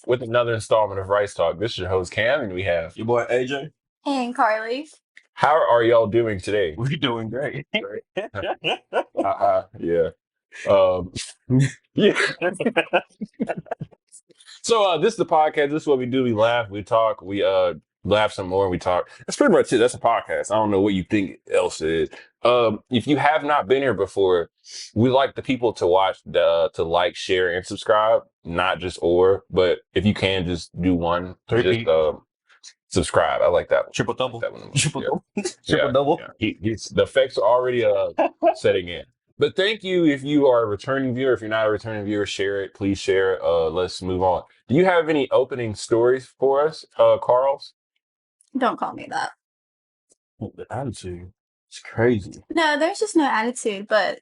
with another installment of Rice Talk. This is your host, Cam, and we have... Your boy AJ. And Carly. How are y'all doing today? We're doing great. Yeah. Yeah. So this is the podcast. This is what we do. We laugh, we talk, we laugh some more, and we talk. That's pretty much it. That's a podcast. I don't know what you think else it is. If you have not been here before, we like the people to watch, to like, share, and subscribe. Not just but if you can, just do one. Just subscribe. I like that one. Triple double. That one. Triple double. Triple double. Yeah. The effects are already setting in. But thank you if you are a returning viewer. If you're not a returning viewer, share it. Please share it. Let's move on. Do you have any opening stories for us, Carls? Don't call me that. The attitude. It's crazy. No, there's just no attitude, but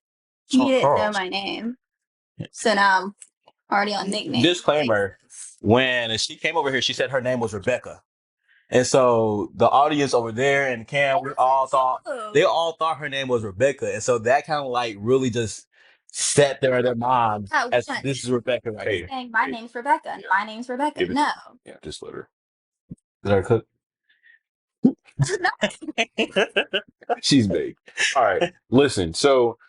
you didn't know my name. So now I'm already on nickname. Disclaimer. When she came over here, she said her name was Rebecca. And so the audience over there and Cam, they all thought her name was Rebecca. And so that kind of like really just sat there in their minds as this is Rebecca right here. Saying my name's Rebecca. Yeah. My name's Rebecca. No. Yeah, just let her. Let her cook. She's big. All right. Listen, so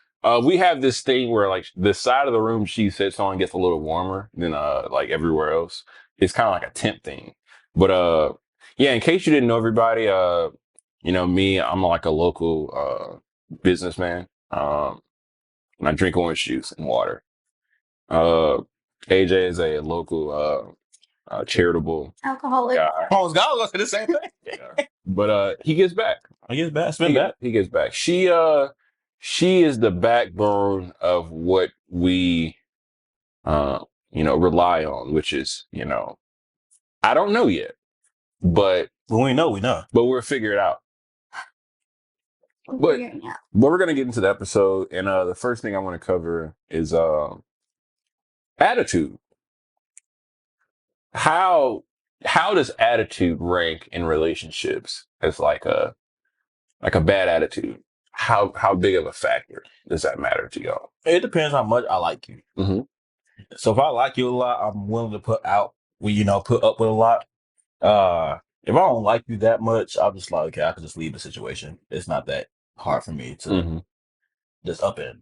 we have this thing where like the side of the room she sits on gets a little warmer than like everywhere else. It's kind of like a temp thing. But yeah, in case you didn't know, everybody, you know, me, I'm like a local businessman. And I drink orange juice and water. AJ is a local charitable alcoholic. guy. Oh, God, let's say the same thing. Yeah. But he gets back. He gets back. He gets back. She is the backbone of what we you know, rely on, which is, you know, I don't know yet. But when we know, we know. But we'll figure it out. But we're gonna get into the episode, and the first thing I want to cover is attitude. How does attitude rank in relationships as like a bad attitude? How big of a factor does that matter to y'all? It depends how much I like you. Mm-hmm. So if I like you a lot, I'm willing to put up with a lot. If I don't like you that much, I'm just like, okay, I can just leave the situation. It's not that hard for me to just up and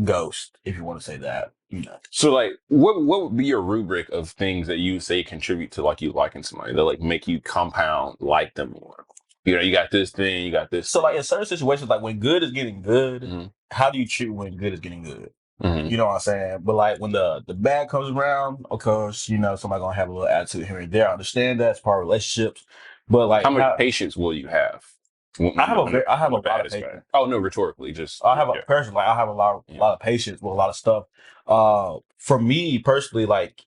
ghost, if you want to say that, you know. So like, what would be your rubric of things that you say contribute to like you liking somebody that like make you compound like them more? You know, you got this thing, you got this. So like in certain situations, like when good is getting good, how do you treat when good is getting good? You know what I'm saying? But like when the bad comes around, of course, you know, somebody gonna have a little attitude here and there. I understand that it's part of relationships. But like how much patience will you have? I have a lot of patience. Oh no, rhetorically, just I have a lot of patience with a lot of stuff. For me personally, like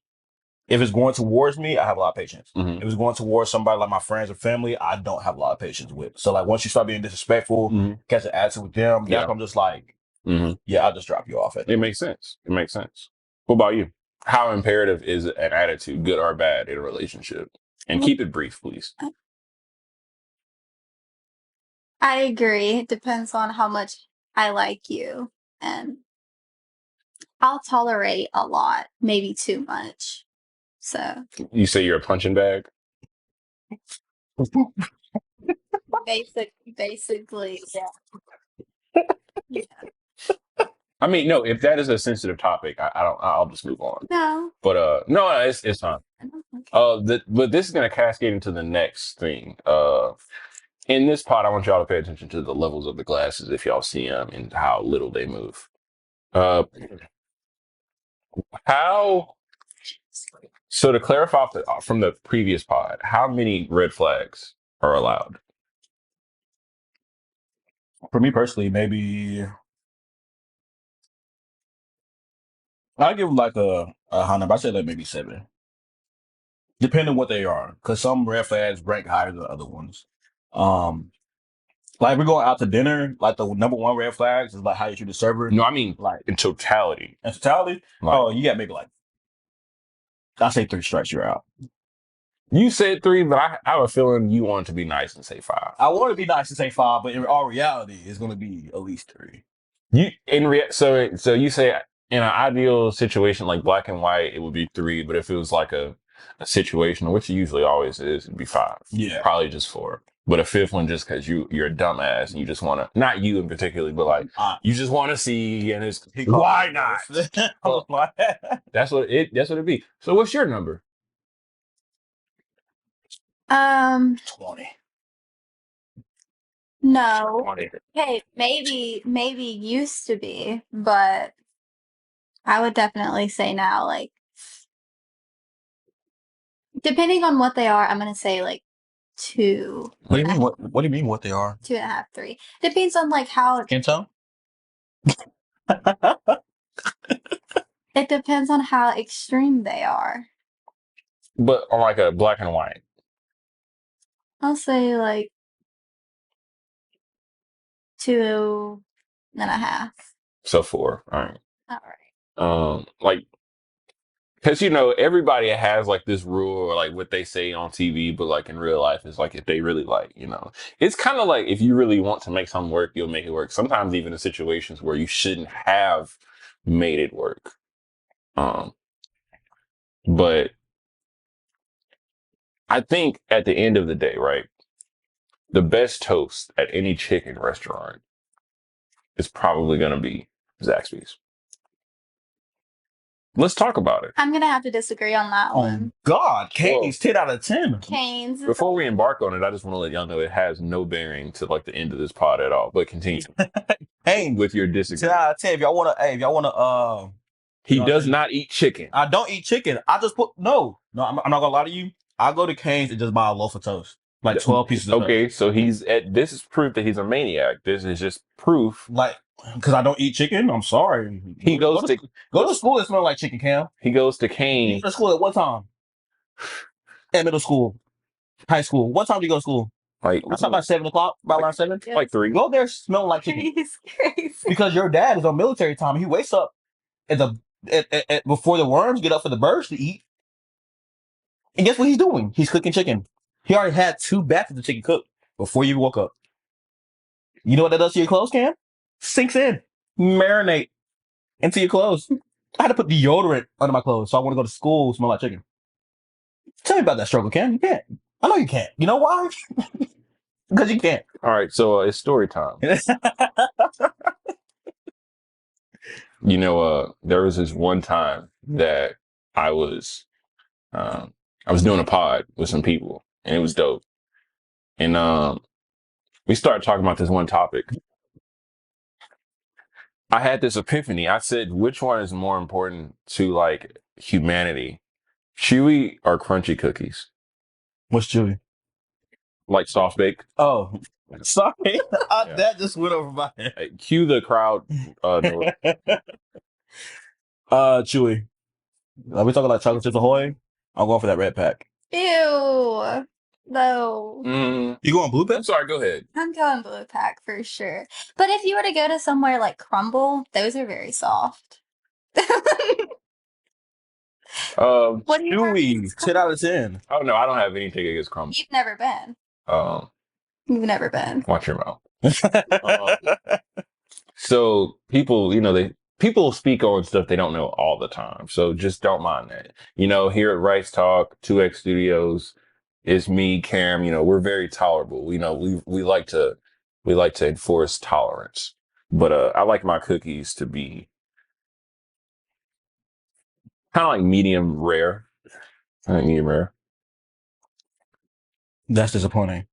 if it's going towards me, I have a lot of patience. If it's going towards somebody like my friends or family, I don't have a lot of patience with. So like once you start being disrespectful, catch an attitude with them, I'm just like, yeah, I'll just drop you off. It makes sense. It makes sense. What about you? How imperative is an attitude, good or bad, in a relationship? And keep it brief, please. I agree. It depends on how much I like you. And I'll tolerate a lot, maybe too much. So you say you're a punching bag? Basically, yeah. Yeah. I mean, no, if that is a sensitive topic, I'll just move on. No. But no, it's fine. Okay. But this is gonna cascade into the next thing. In this pod, I want y'all to pay attention to the levels of the glasses if y'all see them and how little they move. So to clarify from the previous pod, how many red flags are allowed? For me personally, maybe I'll give them like a high number. I say like maybe 7. Depending on what they are. Because some red flags rank higher than other ones. Like we're going out to dinner, like the number one red flags is like how you treat the server. No, I mean like in totality. In totality? Like, you got maybe like, I say 3 strikes, you're out. You said 3, but I have a feeling you want to be nice and say 5. I want to be nice and say 5, but in all reality, it's going to be at least 3. So you say in an ideal situation like black and white, it would be 3, but if it was like a a situation, which it usually always is, it'd be 5. Yeah. Probably just 4. But a 5th one just because you're a dumbass and you just want to, not you in particular, but like you just want to see, and it's why not? Well, that's what it'd be. So what's your number? 20. No. 20. Hey, maybe used to be, but I would definitely say now, like, depending on what they are, I'm gonna say like 2. What do you mean? What do you mean? What they are? 2.5, 3. Depends on like how. Skin tone? It depends on how extreme they are. But on like a black and white. I'll say like 2.5. So 4. All right. All right. Like, because everybody has like this rule or like what they say on TV, but like in real life, it's like if they really like, it's kind of like if you really want to make something work, you'll make it work. Sometimes even in situations where you shouldn't have made it work. But I think at the end of the day, right, the best toast at any chicken restaurant is probably going to be Zaxby's. Let's talk about it. I'm gonna have to disagree on that one. God, Cane's 10 out of 10. Cane's. Before we embark on it, I just want to let y'all know it has no bearing to like the end of this pod at all. But continue. Hey, with your 10 disagreement. out of 10. If y'all wanna, He does not eat chicken. I don't eat chicken. I just put no. I'm not gonna lie to you. I go to Cane's and just buy a loaf of toast, like 12 pieces of toast. Okay, so this is proof that he's a maniac. This is just proof. Like, because I don't eat chicken. I'm sorry. He go to school that smell like chicken, Cam. He goes to You Cane's. go to school at what time? At middle school, high school. What time do you go to school? Like, what's about 7 o'clock? About around 7? Yes. Like 3. Go there smelling like chicken. He's crazy. Because your dad is on military time. He wakes up before the worms get up for the birds to eat. And guess what he's doing? He's cooking chicken. He already had 2 batches of chicken cooked before you woke up. You know what that does to your clothes, Cam? Sinks in. Marinate into your clothes. I had to put deodorant under my clothes, so I want to go to school smell like chicken. Tell me about that struggle, Cam. You can't. I know you can't. You know why? Because you can't. All right, so it's story time. There was this one time that I was doing a pod with some people, and it was dope. And we started talking about this one topic. I had this epiphany. I said, which one is more important to like humanity? Chewy or crunchy cookies? What's chewy? Like soft baked? Oh, sorry. That just went over my head. Hey, cue the crowd. Chewy. Are we talking like chocolate chips Ahoy? I'm going for that red pack. Ew. No. You going blue pack? I'm sorry, go ahead. I'm going blue pack for sure. But if you were to go to somewhere like Crumble, those are very soft. What do you 10 out of 10. Oh no, I don't have anything against Crumble. You've never been. You've never been. Watch your mouth. So people speak on stuff they don't know all the time. So just don't mind that. Here at Rice Talk, 2X Studios, it's me, Cam. We're very tolerable. We like to enforce tolerance. But I like my cookies to be kind of like medium rare. I think medium rare. That's disappointing.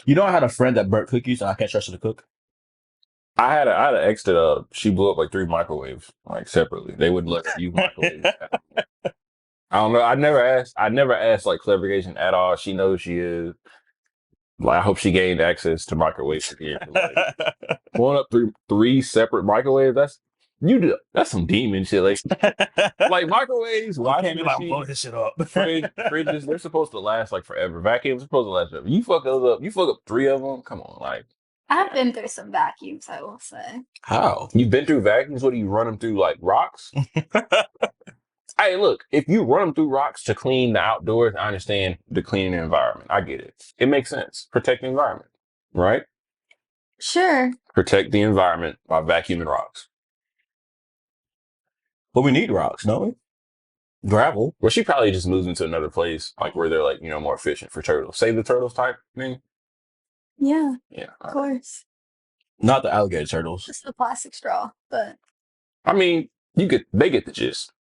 I had a friend that burnt cookies and I can't trust her to cook. I had an ex that she blew up like 3 microwaves, like separately. They wouldn't let her use microwaves. I don't know. I never asked like clarification at all. She knows she is. Like, I hope she gained access to microwaves again. Like, blowing up 3 separate microwaves, that's some demon shit. Like microwaves, washing machines, blow this shit up. Fridges, they're supposed to last like forever. Vacuums are supposed to last forever. You fuck those up. You fuck up 3 of them. Come on, like. I've been through some vacuums, I will say. How? You've been through vacuums? What do you run them through, like rocks? Hey, look, if you run them through rocks to clean the outdoors, I understand the cleaning the environment. I get it. It makes sense. Protect the environment, right? Sure. Protect the environment by vacuuming rocks. But we need rocks, don't we? Gravel. Well, she probably just moves into another place, like where they're like, more efficient for turtles. Save the turtles type thing. Yeah, Yeah. of course. Not the alligator turtles. It's the plastic straw, but I mean, they get the gist.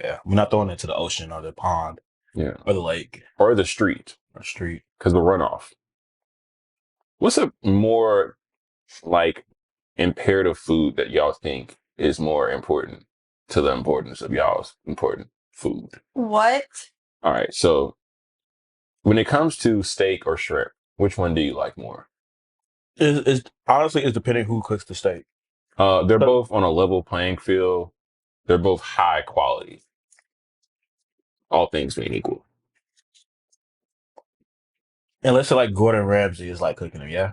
Yeah. We're not throwing it to the ocean or the pond. Yeah. Or the lake. Or the street. Or street. Because the runoff. What's a more like imperative food that y'all think is more important to the importance of y'all's important food? what? All right. So when it comes to steak or shrimp, which one do you like more? Honestly, it's depending who cooks the steak. They're both on a level playing field. They're both high quality. All things being equal. Unless it's like Gordon Ramsay is like cooking them, yeah.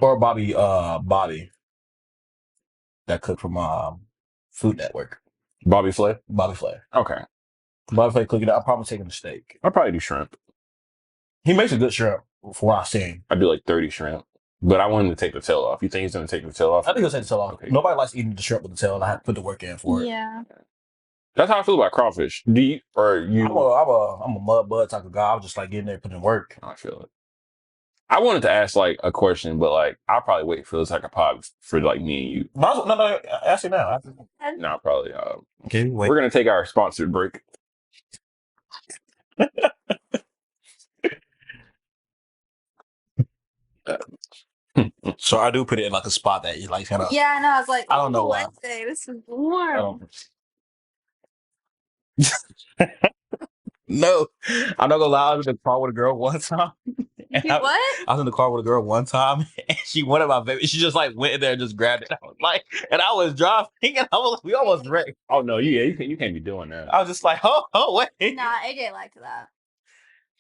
Or Bobby that cooked from Food Network. Bobby Flay? Bobby Flay. Okay. Bobby Flay cooking. I'm probably taking the steak. I'll probably do shrimp. He makes a good shrimp for what I've seen. I do like 30 shrimp. But I want him to take the tail off. You think he's going to take the tail off? I think he'll take the tail off. Okay. Nobody likes eating the shrimp with the tail, and I have to put the work in for it. Yeah. That's how I feel about crawfish. Do you, or you? I'm a mud bud type of guy. I'm just like getting there, putting in work. I feel it. I wanted to ask like a question, but like I'll probably wait for this like a pod for like me and you. No, ask it now. No, probably. Okay, wait. We're gonna take our sponsored break. So I do put it in like a spot that you like kind of. Yeah, no, I was like, I don't know why. Wednesday, this is warm. No, I'm not gonna lie. I was in the car with a girl one time. What? I was in the car with a girl one time, and she wanted my baby. She just like went in there and just grabbed it. I was like, and I was driving, and we almost wrecked. Oh no, you can't be doing that. I was just like, oh wait. Nah, AJ liked that.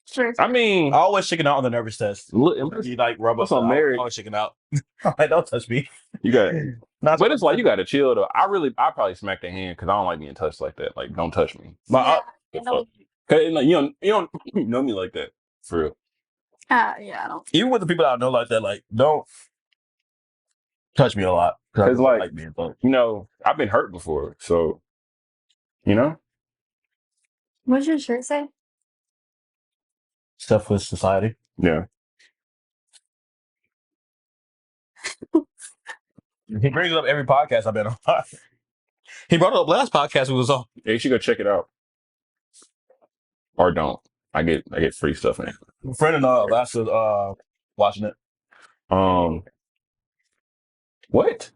Sure. I mean, I always chicken out on the nervous test. You like rub up on married. Always chicken out. Like, don't touch me. You got it. But it's like you got to chill though. I probably smack the hand because I don't like being touched like that. Like, don't touch me. Yeah, like, you don't know me like that for real. Yeah, I don't. Even with the people that I know like that, like, don't touch me a lot because like being touched. I've been hurt before, so What's your shirt say? Selfless Society. Yeah. He brings it up every podcast I've been on. He brought it up last podcast we was on. Yeah, you should go check it out. Or don't. I get free stuff in it. My friend in Alaska watching it. What?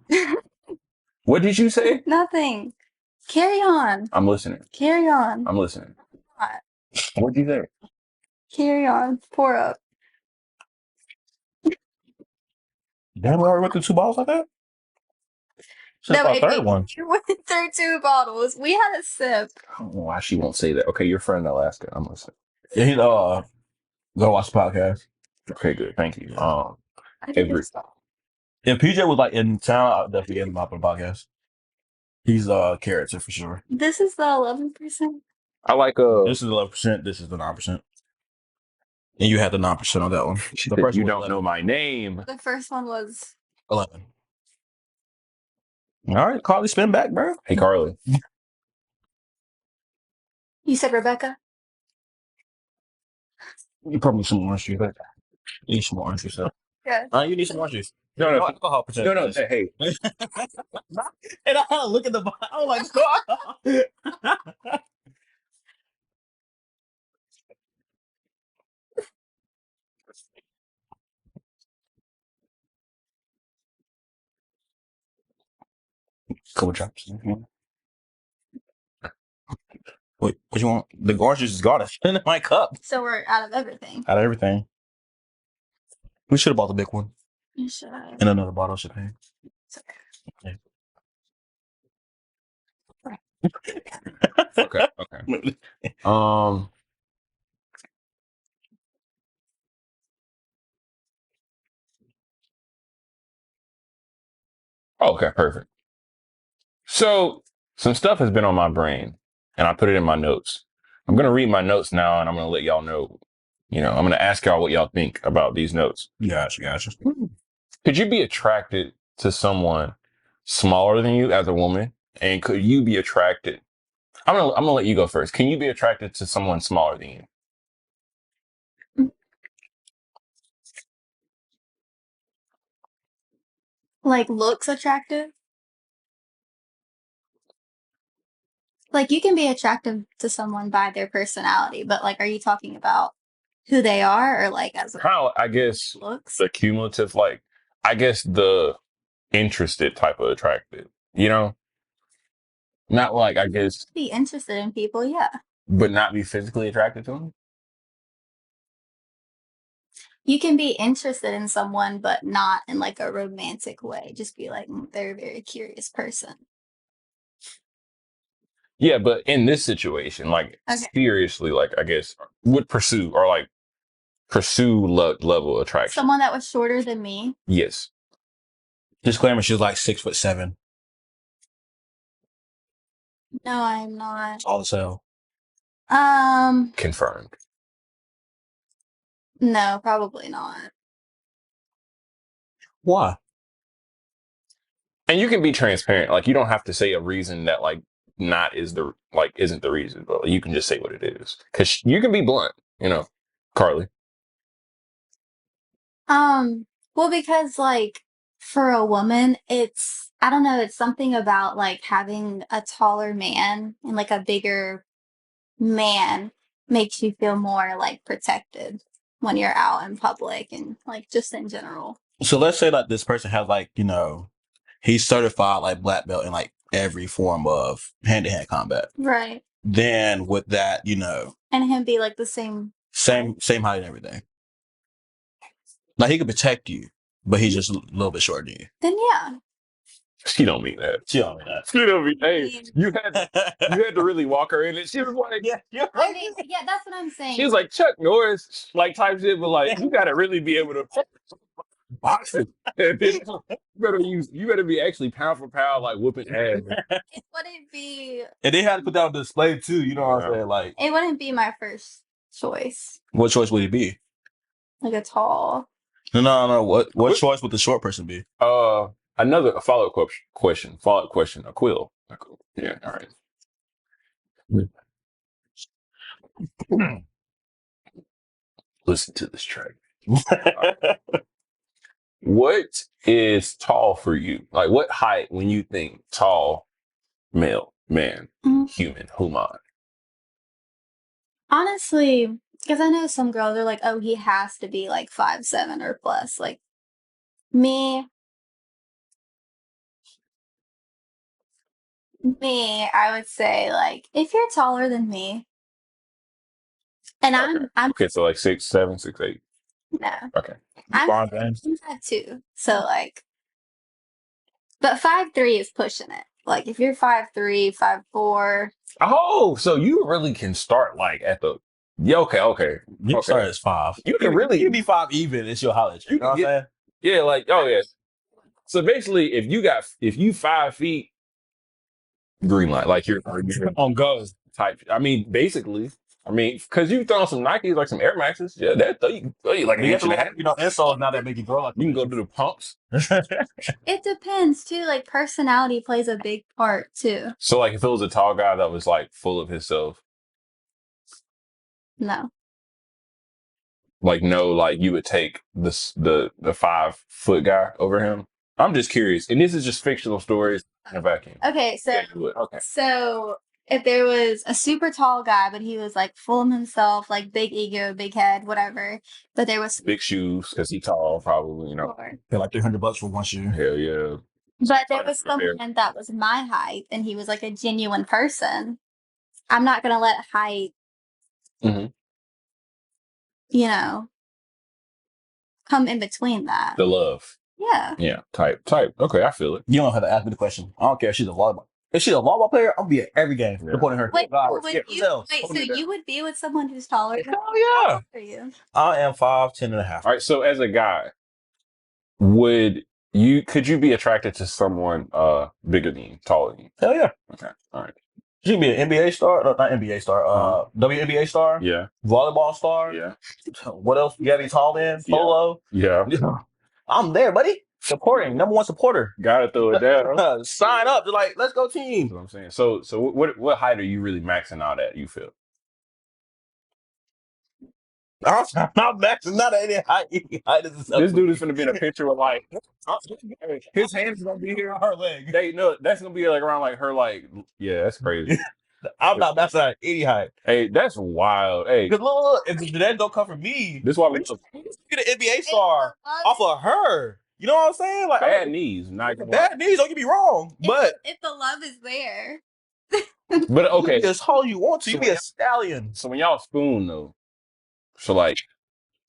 What did you say? Nothing. Carry on. I'm listening. Carry on. I'm listening. What? What'd you say? Carry on. Pour up. Damn, we already went through 2 bottles like that? No, our third one. You went through 2 bottles. We had a sip. I don't know why she won't say that. Okay, your friend in Alaska. I'm listening. Yeah, he's go watch the podcast. Okay, good. Thank you. If PJ was like in town, I'd definitely get him up on the podcast. He's a character for sure. This is the 11%. I like This is 11%. This is the 9%. And you had the 9% on that one. The first you don't 11. Know my name. The first one was 11. All right, Carly, spin back, bro. Hey, Carly. You said Rebecca? You probably need some orange juice. You need some orange juice. Yeah. You need some orange juice. No, alcohol percentage. No, hey. And I had to look at the bottle. Oh my god. Couple drops. Wait, what you want? The orange juice is gone. It's in my cup. So we're out of everything. Out of everything. We should have bought the big one. You should. And another bottle of champagne. Okay. Okay. Okay, perfect. So some stuff has been on my brain and I put it in my notes. I'm going to read my notes now and I'm going to let y'all know, I'm going to ask y'all what y'all think about these notes. Gotcha. Could you be attracted to someone smaller than you as a woman, And could you be attracted? I'm gonna let you go first. Can you be attracted to someone smaller than you? Like looks attractive? Like you can be attractive to someone by their personality, but like are you talking about who they are or like as How I guess looks? the cumulative, like I guess the interested type of attracted, you know? Not like I guess Be interested in people, yeah. but not be physically attracted to them. You can be interested in someone, but not in like a romantic way. Just be like, they're a very curious person. Yeah, but in this situation, like seriously, like I guess would pursue or like pursue level attraction. Someone that was shorter than me. Yes. Disclaimer: she was like 6'7". No, I'm not. All the sale. Confirmed. No, probably not. Why? And you can be transparent. Like you don't have to say a reason that like not is the like isn't the reason, but you can just say what it is. Cause you can be blunt, you know, Carly. Well, because like for a woman, it's I don't know, it's something about like having a taller man and like a bigger man makes you feel more like protected when you're out in public and like just in general. So let's say like this person has like, you know, he's certified like black belt in like every form of hand-to-hand combat. Right. Then with that, you know, and him be like the same height and everything. Like he could protect you, but he's just a little bit shorter than you. Then yeah. She don't mean that. She don't mean that. She don't mean. Hey, you had to really walk her in it. She was like, yeah, that's what I'm saying. She was like Chuck Norris, like type shit, but like you gotta really be able to box it. You better be actually pound for pound, like whooping ass. It wouldn't be. And they had to put that on display too. You know what I'm saying? Like it wouldn't be my first choice. What choice would it be? Like a tall. No. What choice would the short person be? Another follow-up question. Follow-up question. A quill. Yeah. All right. Listen to this track. What is tall for you? Like what height when you think tall, male, man, human, human? Honestly, because I know some girls are like, oh, he has to be like 5'7" or plus. Like me, I would say like if you're taller than me, and I'm okay, so like 6'7", 6'8". No. Okay. I'm 5'2", so like, but 5'3" is pushing it. Like if you're 5'3", 5'4". Oh, so you really can start like at the okay. You can start as 5. You can really be 5 even. It's your college. You know what I'm saying? Yeah, like yeah. So basically, if you 5 feet, green light, like you're on go type. I mean, basically. I mean, because you throw some Nikes, like some Air Maxes, yeah, that throw you like an inch and a half. You know, insoles now that make you grow like you can go to the pumps. It depends too. Like personality plays a big part too. So, like, if it was a tall guy that was like full of himself, no. Like no, like you would take the 5-foot guy over him. I'm just curious, and this is just fictional stories in a vacuum. Okay, so if there was a super tall guy, but he was like full of himself, like big ego, big head, whatever. But there was big shoes because he's tall, probably, you know. Pay like $300 for one shoe. Hell yeah. But there was someone that was my height, and he was like a genuine person. I'm not gonna let height, you know, come in between that. The love. Yeah. Yeah. Type. Okay, I feel it. You don't have to ask me the question. I don't care if she's a volleyball. If she's a volleyball player, I'll be at every game supporting her. Wait, so you would be with someone who's taller? Hell yeah. How old are you? I am 5'10" and a half. All right. So as a guy, could you be attracted to someone bigger than you, taller than you? Hell yeah. Okay. All right. She can be an NBA star, no, not NBA star, WNBA star. Yeah. Volleyball star. Yeah. What else? You gotta be tall in? Polo. Yeah. I'm there, buddy. Supporting, number one supporter. Gotta throw it down. Sign up. They're like, let's go team. That's what I'm saying. So what height are you really maxing out at? You feel? I'm maxing out at any height. This dude is gonna be in a picture with like his hands gonna be here on her leg. they know that's gonna be like around like her like yeah, that's crazy. I'm not maxing out at any height. Hey, that's wild. Hey, because look, if that don't come from me, this is why we get an NBA star off of her. You know what I'm saying? Like bad knees, not bad knees. Don't get me wrong, but if the love is there, but okay, you just all you want to. You be a stallion. So when y'all spoon though, so like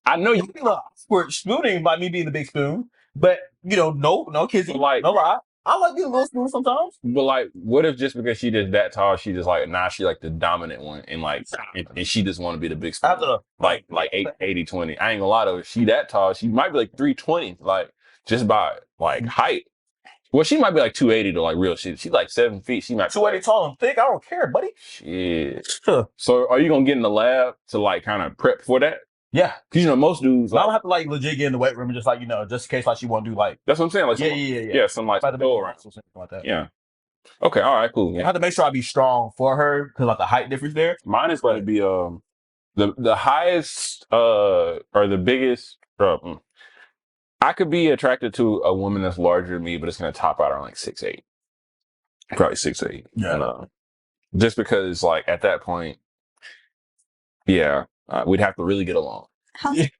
I know you be a little awkward spooning by me being the big spoon, but you know, no kissing, like no lie. I like being a little spoon sometimes. But like, what if just because she just that tall, she just like she like the dominant one, and like, and she just want to be the big spoon, like 80-20. I ain't gonna lie though, she that tall, she might be like 320, like just by like height. Well, she might be like 280 to like real shit. She's like 7 feet. She might 280 tall and thick. I don't care, buddy. Shit. So are you gonna get in the lab to like kind of prep for that? Yeah, because you know most dudes. Like, I don't have to like legit get in the weight room and just like just in case like she want to do like. That's what I'm saying. Like yeah, some like go around something like that. Yeah. Okay. All right. Cool. Yeah. I have to make sure I be strong for her because like the height difference there. Mine is going to be the highest or the biggest. I could be attracted to a woman that's larger than me, but it's going to top out around like 6'8", probably 6'8". Yeah. And, just because like at that point, yeah, we'd have to really get along. I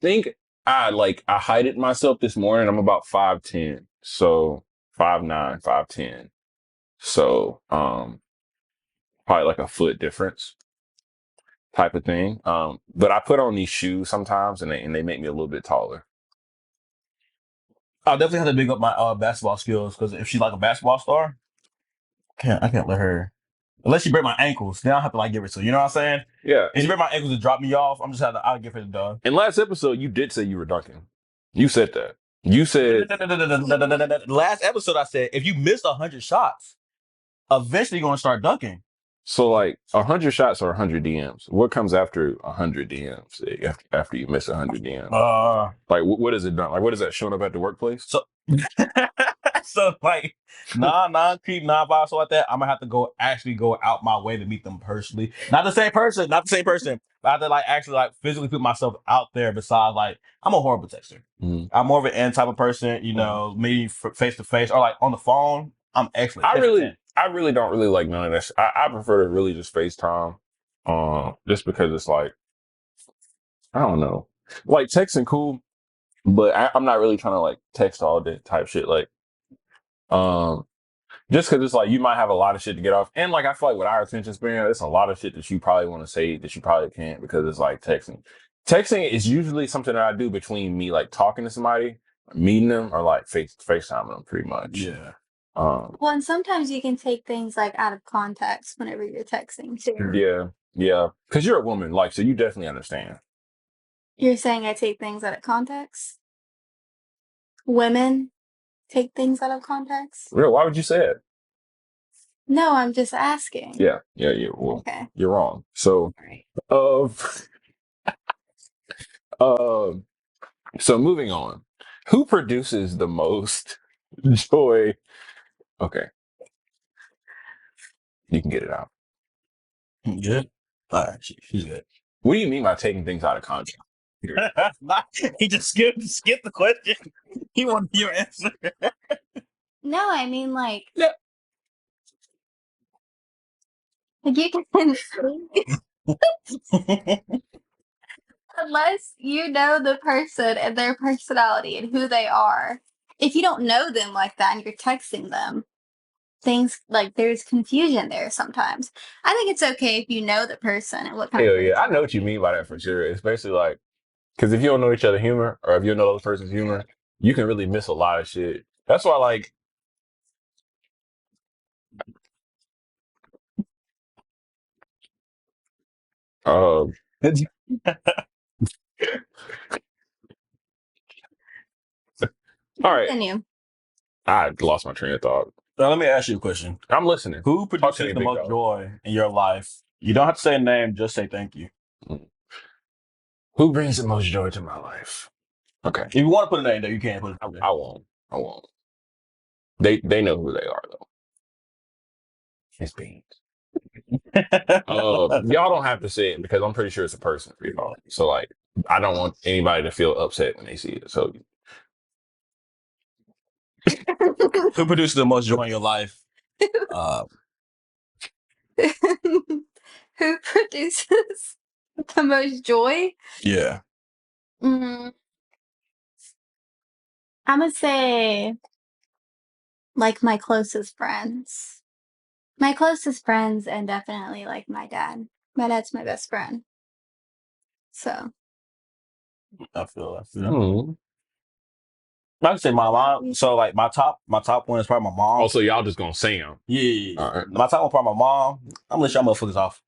think I hide it myself this morning. I'm about 5'10", so 5'9", 5'10". So probably like a foot difference type of thing. But I put on these shoes sometimes and they make me a little bit taller. I'll definitely have to big up my basketball skills because if she's like a basketball star, I can't let her. Unless she break my ankles, then I'll have to like give her to. You know what I'm saying? Yeah. If she break my ankles and drop me off, I'm just I'll give her the dog. In last episode, you did say you were dunking. You said that. You said last episode I said if you miss 100 shots, eventually you're gonna start dunking. So like 100 shots or 100 DMs. What comes after 100 DMs? After you miss 100 DMs? Like what is it done? Like what is that showing up at the workplace? So so like non-creep, non-vibe, so like that, I'm gonna have to actually go out my way to meet them personally. Not the same person. But I have to like actually like physically put myself out there. Besides, like I'm a horrible texter. Mm-hmm. I'm more of an end type of person. You know, maybe face to face or like on the phone. I'm excellent. I really don't really like none of that. I prefer to really just FaceTime. Just because it's like I don't know, like texting cool, but I'm not really trying to like text all day type shit. Like, just because it's like you might have a lot of shit to get off, and like I feel like with our attention span, it's a lot of shit that you probably want to say that you probably can't because it's like texting. Texting is usually something that I do between me like talking to somebody, meeting them, or like FaceTiming them pretty much. Yeah. Well, and sometimes you can take things like out of context whenever you're texting too. Yeah. Because you're a woman, like, so you definitely understand. You're saying I take things out of context? Women take things out of context? Real? Why would you say it? No, I'm just asking. Yeah. Well, okay. You're wrong. So, so moving on. Who produces the most joy? Okay. You can get it out. Good. All right, she's good. What do you mean by taking things out of context? He just skipped the question. He wanted your answer. No, I mean like you can unless you know the person and their personality and who they are. If you don't know them like that and you're texting them, things like there's confusion there sometimes. I think it's okay if you know the person and what kind of I know what you mean by that for sure. It's basically like because if you don't know each other's humor or if you don't know the other person's humor, you can really miss a lot of shit. That's why like all right. Continue. I lost my train of thought. So let me ask you a question. I'm listening. Who produces the most joy in your life? You don't have to say a name, just say thank you. Who brings the most joy to my life? Okay. If you want to put a name there, you can put it there. I won't. I won't. They know who they are though. It's Beans. Y'all don't have to say it because I'm pretty sure it's a person for y'all. So like, I don't want anybody to feel upset when they see it. So Who produces the most joy in your life? Who produces the most joy? Yeah. I'm gonna say like my closest friends. My closest friends and definitely like my dad. My dad's my best friend. So I feel. I can say my mom. So like my top one is probably my mom. also, y'all just gonna say them. Yeah. All right. My top one probably my mom. I'm gonna let y'all motherfuckers off.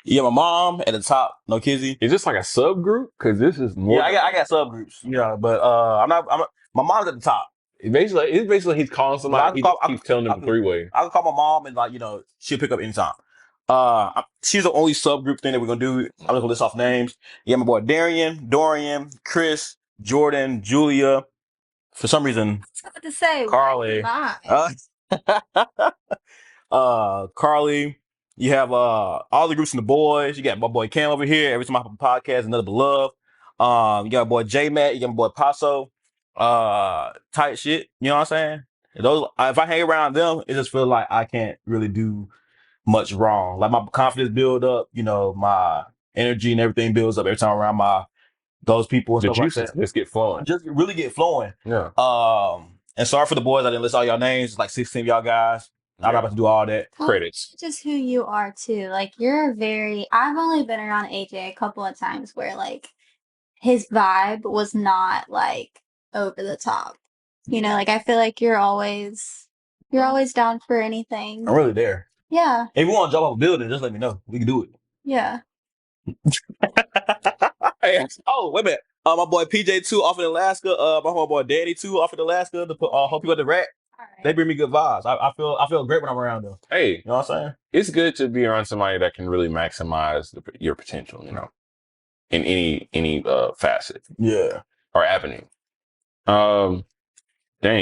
Yeah, my mom at the top, no kizzy. Is this like a subgroup? Because this is more. Yeah, I got subgroups. Yeah, but I'm not. My mom's at the top. It's basically he's calling somebody. He keeps telling them three-way. I can call my mom and like she'll pick up anytime. She's the only subgroup thing that we're gonna do. I'm just gonna list off names. Yeah, my boy Dorian, Chris, Jordan, Julia. For some reason, what to say, Carly. Carly. You have all the groups in the boys. You got my boy Cam over here. Every time I have a podcast, another beloved. You got my boy J Matt. You got my boy Paso. Tight shit. You know what I'm saying? Those if I hang around them, it just feels like I can't really do much wrong. Like my confidence build up. My energy and everything builds up every time around those people and The stuff like juices that. just get flowing. Just really get flowing. Yeah. And sorry for the boys. I didn't list all y'all names. It's like 16 of y'all guys. I'm not about to do all that. Credits. Just who you are too. Like I've only been around AJ a couple of times where like his vibe was not like over the top. Like I feel like you're always down for anything. I'm really there. Yeah. If you want to jump off a building, just let me know. We can do it. Yeah. Oh, wait a minute. My boy PJ2 off in Alaska. My homeboy Daddy2 off in Alaska. Hope you at the rack. Right. They bring me good vibes. I feel great when I'm around them. Hey, you know what I'm saying? It's good to be around somebody that can really maximize your potential. In any facet. Yeah. Or avenue. Dang,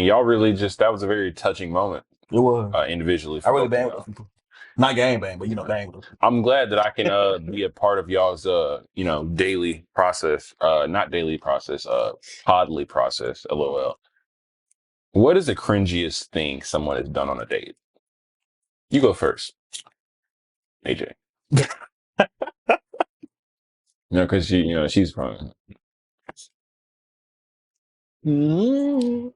y'all really that was a very touching moment. It was. Individually. I really bang with those people. Not gang bang, but bang with them. I'm glad that I can be a part of y'all's daily process. Not daily process, podly process, LOL. What is the cringiest thing someone has done on a date? You go first. AJ. Because she's from. I'm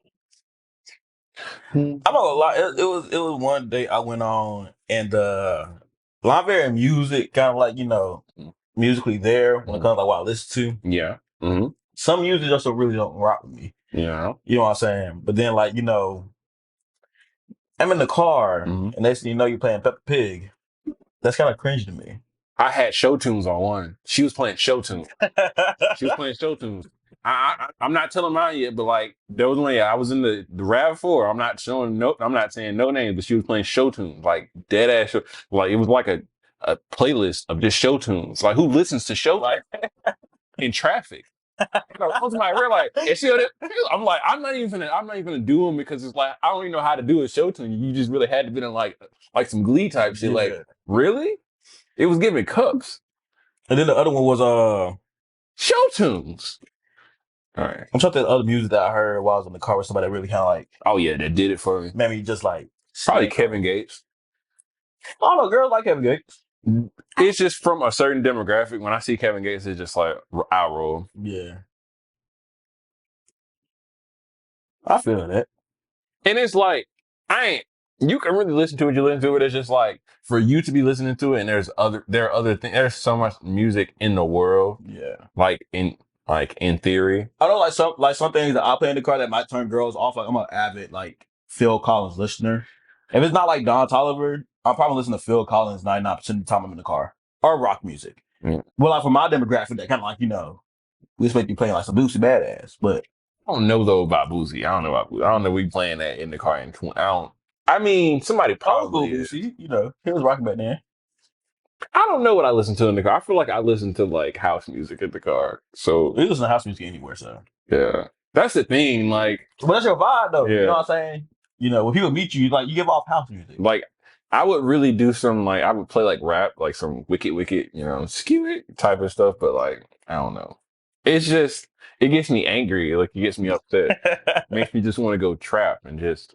not gonna lie. It was one day I went on and I'm very music kind of like musically there when it comes to like what I listen to. Yeah. Some music just really don't rock with me. Yeah. You know what I'm saying? But then like I'm in the car and next thing you know you're playing Peppa Pig. That's kind of cringe to me. I had show tunes on one. She was playing show tunes. I'm not telling mine yet, but like there was one. I was in the RAV4. I'm not saying no names, but she was playing show tunes, like dead ass show. Like it was like a playlist of just show tunes. Like who listens to show like in traffic? I was like, we're like, I'm like, I'm not even gonna do them because it's like I don't even know how to do a show tune. You just really had to be in like some Glee type shit. Yeah. Like really, it was giving cups. And then the other one was show tunes. All right. I'm trying to think of the other music that I heard while I was in the car with somebody that really kind of like. Oh yeah, that did it for me. Maybe just like. Probably Kevin Gates. I don't know, girls like Kevin Gates. It's just from a certain demographic. When I see Kevin Gates, it's just like eye roll. Yeah. I feel that. And it's like, you can really listen to it. You listen to it. It's just like, for you to be listening to it, and there are other things. There's so much music in the world. Yeah. Like in theory. I know some things that I play in the car that might turn girls off. Like I'm an avid like Phil Collins listener. If it's not like Don Toliver, I'll probably listen to Phil Collins 99% of the time I'm in the car. Or rock music. Well, like for my demographic, that kind of like, we expect you playing like some Boosie Badass, but I don't know though about Boosie. I don't know about Boosie. I don't know we playing that in the car in 20. I mean, somebody probably Boosie, he was rocking back then. I don't know what I listen to in the car. I feel like I listen to like house music in the car. So we listen to house music anywhere, so yeah. That's the thing, like. But that's your vibe, though. Yeah. You know what I'm saying? You know, when people meet you, like you give off house music. Like, I would really do some, like, I would play like rap, like some wicked, you know, skew it type of stuff. But like, I don't know. It's just, it gets me angry. Like, it gets me upset. Makes me just want to go trap and just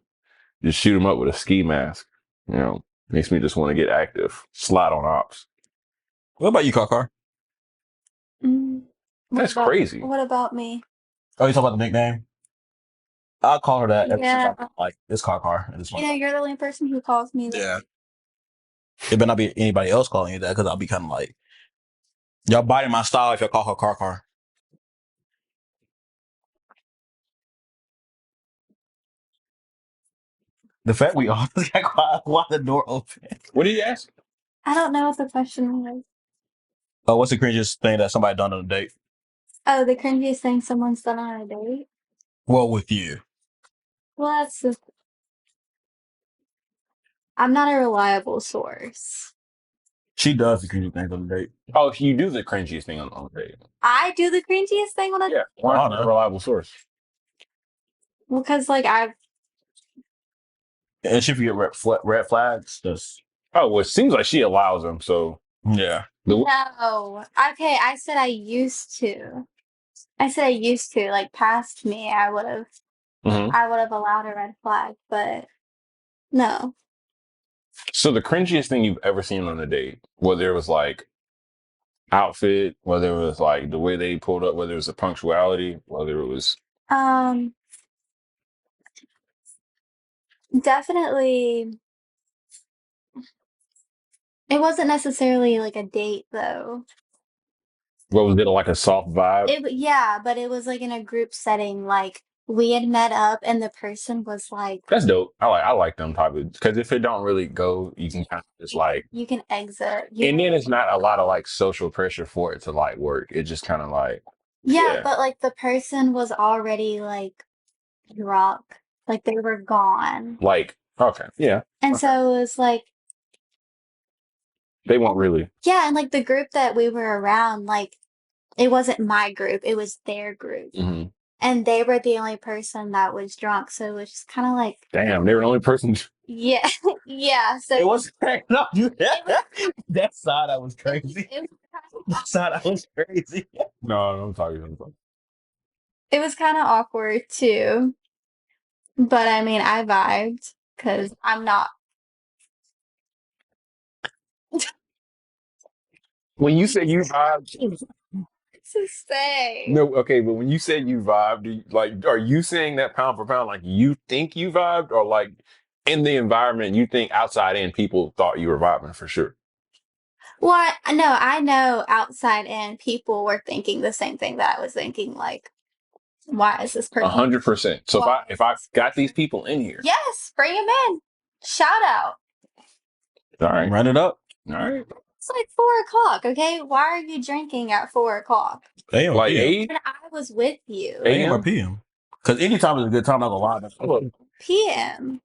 shoot them up with a ski mask. You know, makes me just want to get active, slide on ops. What about you, Car? That's crazy. What about me? Oh, you talking about the nickname? I'll call her that. Yeah. Like this Car. And this one. Yeah, you're the only person who calls me that. Yeah. It better not be anybody else calling you that because I'll be kind of like, y'all biting my style if y'all call her Car. The fact we all got quiet while the door open. What did you ask? I don't know what the question was. Oh, what's the cringiest thing that somebody done on a date? Oh, the cringiest thing someone's done on a date? Well, with you. Well, that's just... I'm not a reliable source. She does the cringy things on the date. Oh, you do the cringiest thing on the date. I do the cringiest thing on a date? Yeah. Why not a reliable source? Well, because, like, And she forget red flags. Just... Oh, well, it seems like she allows them, so. Yeah. No. Okay, I said I used to. Like, past me, I would have allowed a red flag, but no. So the cringiest thing you've ever seen on a date, whether it was like outfit, whether it was like the way they pulled up, whether it was the punctuality, whether it was definitely, it wasn't necessarily like a date though. what was it, like a soft vibe? Yeah, but it was like in a group setting. Like we had met up, and the person was like, That's dope. I like them type of, because if it don't really go, you can kind of just like you can exit. And then it's not a lot of like social pressure for it to like work. It just kind of like yeah, but like the person was already like drunk, like they were gone. Like, okay, yeah. And so it was like they weren't really. Yeah, and like the group that we were around, like it wasn't my group, it was their group. Mm-hmm. And they were the only person that was drunk, so it was just kind of like, damn, they were the only person. Yeah, yeah. So it was no, that side I was crazy. That side I was crazy. No, I'm talking. It was kind of awkward too, but I mean, I vibed because I'm not. When you say you vibed, To say no, okay, but when you said you vibed, like, are you saying that pound for pound, like you think you vibed, or like in the environment you think outside in people thought you were vibing for sure? Well, no, I know outside in people were thinking the same thing that I was thinking. Like, why is this person? 100%. So if I got these people in here, yes, bring them in. Shout out. All right, run it up. All right. It's like 4:00. Okay, why are you drinking at 4:00? AM like PM. And I was with you. AM or PM? Because anytime is a good time. Not gonna lie. PM.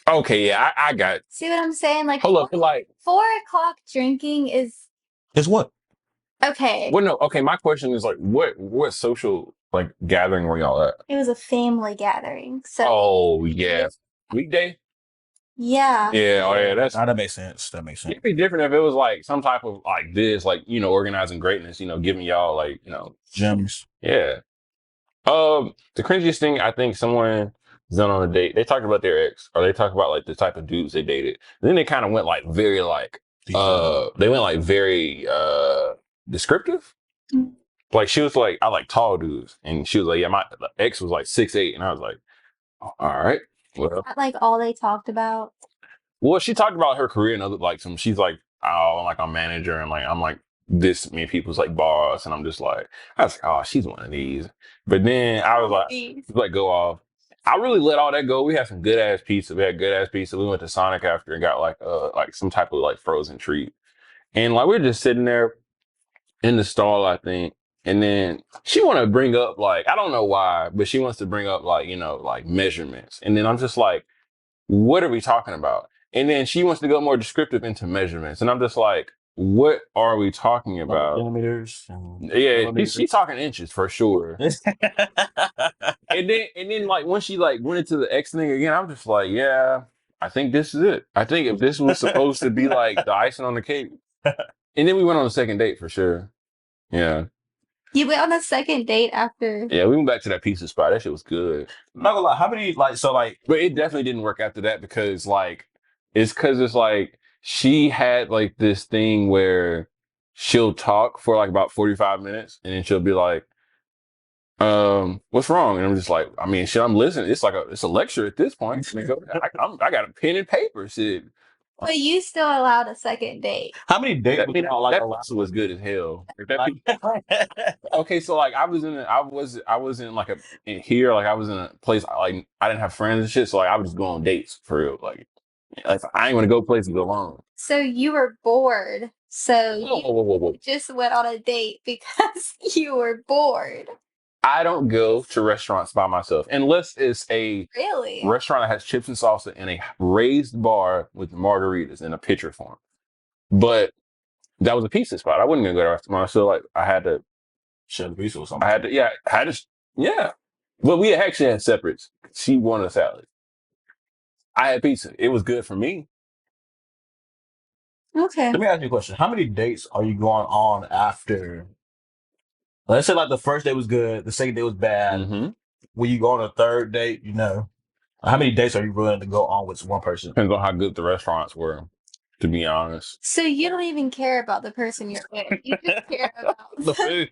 Okay, yeah, I got. See what I'm saying? Like, hold up, like 4:00 drinking is what? Okay. Well, no, okay. My question is like, what social like gathering were y'all at? It was a family gathering. So. Oh yeah, weekday. Yeah. Yeah. Oh yeah. That makes sense. That makes sense. It'd be different if it was like some type of like this, like organizing greatness. Giving y'all like gems. Yeah. The cringiest thing I think someone done on a date, they talked about their ex, or they talked about like the type of dudes they dated. And then they kind of went like very like they went like very descriptive. Mm-hmm. Like she was like, I like tall dudes, and she was like, yeah, my ex was like 6'8", and I was like, oh, all right, well, like all they talked about. Well, she talked about her career and other like some. She's like, oh, I'm like a manager, and like I'm like this many people's like boss, and I'm just like, I was like, oh, she's one of these. But then I was like, go off. I really let all that go. We had some good ass pizza. We had good ass pizza. We went to Sonic after and got like some type of like frozen treat, and like we were just sitting there in the stall, I think. And then she want to bring up like, I don't know why, but she wants to bring up like, like measurements. And then I'm just like, what are we talking about? And then she wants to go more descriptive into measurements. And I'm just like, what are we talking about? Millimeters. Yeah, she's talking inches for sure. and then like when she like went into the X thing again, I'm just like, yeah, I think this is it. I think if this was supposed to be like the icing on the cake, and then we went on a second date for sure. Yeah. You went on a second date after. Yeah, we went back to that pizza spot. That shit was good. I'm not gonna lie. How many like so like? But it definitely didn't work after that because like it's like she had like this thing where she'll talk for like about 45 minutes and then she'll be like, what's wrong? And I'm just like, I mean, shit, I'm listening. It's a lecture at this point. I got a pen and paper. Shit. But you still allowed a second date. How many dates? I mean, that pizza was good as hell. Okay, so like I was in like in here, like I was in a place like I didn't have friends and shit, so like I would just go on dates for real. Like I ain't gonna go places alone. So you were bored. So Whoa. you just went on a date because you were bored. I don't go to restaurants by myself unless it's a Really? restaurant that has chips and salsa and a raised bar with margaritas in a pitcher form. But that was a pizza spot. I wasn't gonna go to a restaurant, so like I had to share the pizza or something. Yeah. But we actually had separates. She wanted a salad. I had pizza. It was good for me. Okay. Let me ask you a question. How many dates are you going on after? Let's say like the first date was good, the second date was bad. Mm-hmm. When you go on a third date, how many dates are you willing to go on with one person? Depends on how good the restaurants were, to be honest. So you don't even care about the person you're with. You just care about The food.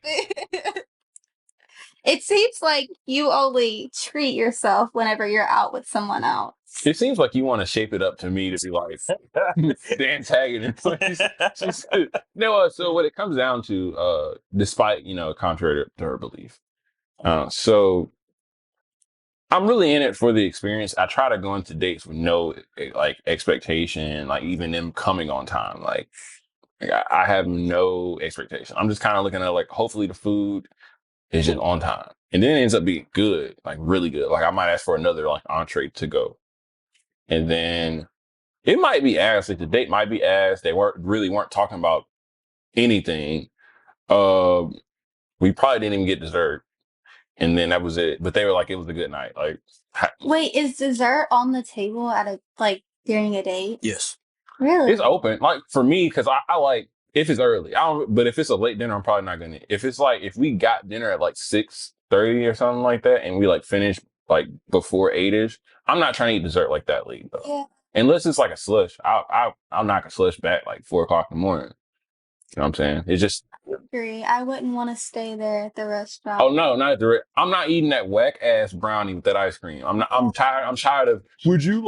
It seems like you only treat yourself whenever you're out with someone else. It seems like you want to shape it up to me to be like the antagonist. No, so what it comes down to, despite, contrary to her belief. So I'm really in it for the experience. I try to go into dates with no like expectation, like even them coming on time. Like I have no expectation. I'm just kind of looking at like hopefully the food is just on time. And then it ends up being good, like really good. Like I might ask for another like entree to go. And then it might be ass, like the date might be ass. They weren't talking about anything. We probably didn't even get dessert. And then that was it. But they were like, it was a good night. Like, wait, is dessert on the table during a date? Yes. Really? It's open. Like for me, because I like if it's early. But if it's a late dinner, I'm probably not gonna. If it's like if we got dinner at like 6:30 or something like that, and we like finish like before 8ish, I'm not trying to eat dessert like that late though. Yeah. Unless it's like a slush, I'll knock a slush back like 4 o'clock in the morning. You know what I'm saying? It's just. I agree. I wouldn't want to stay there at the restaurant. Oh no, not the. I'm not eating that whack ass brownie with that ice cream. I'm not. I'm tired. I'm tired of. Would you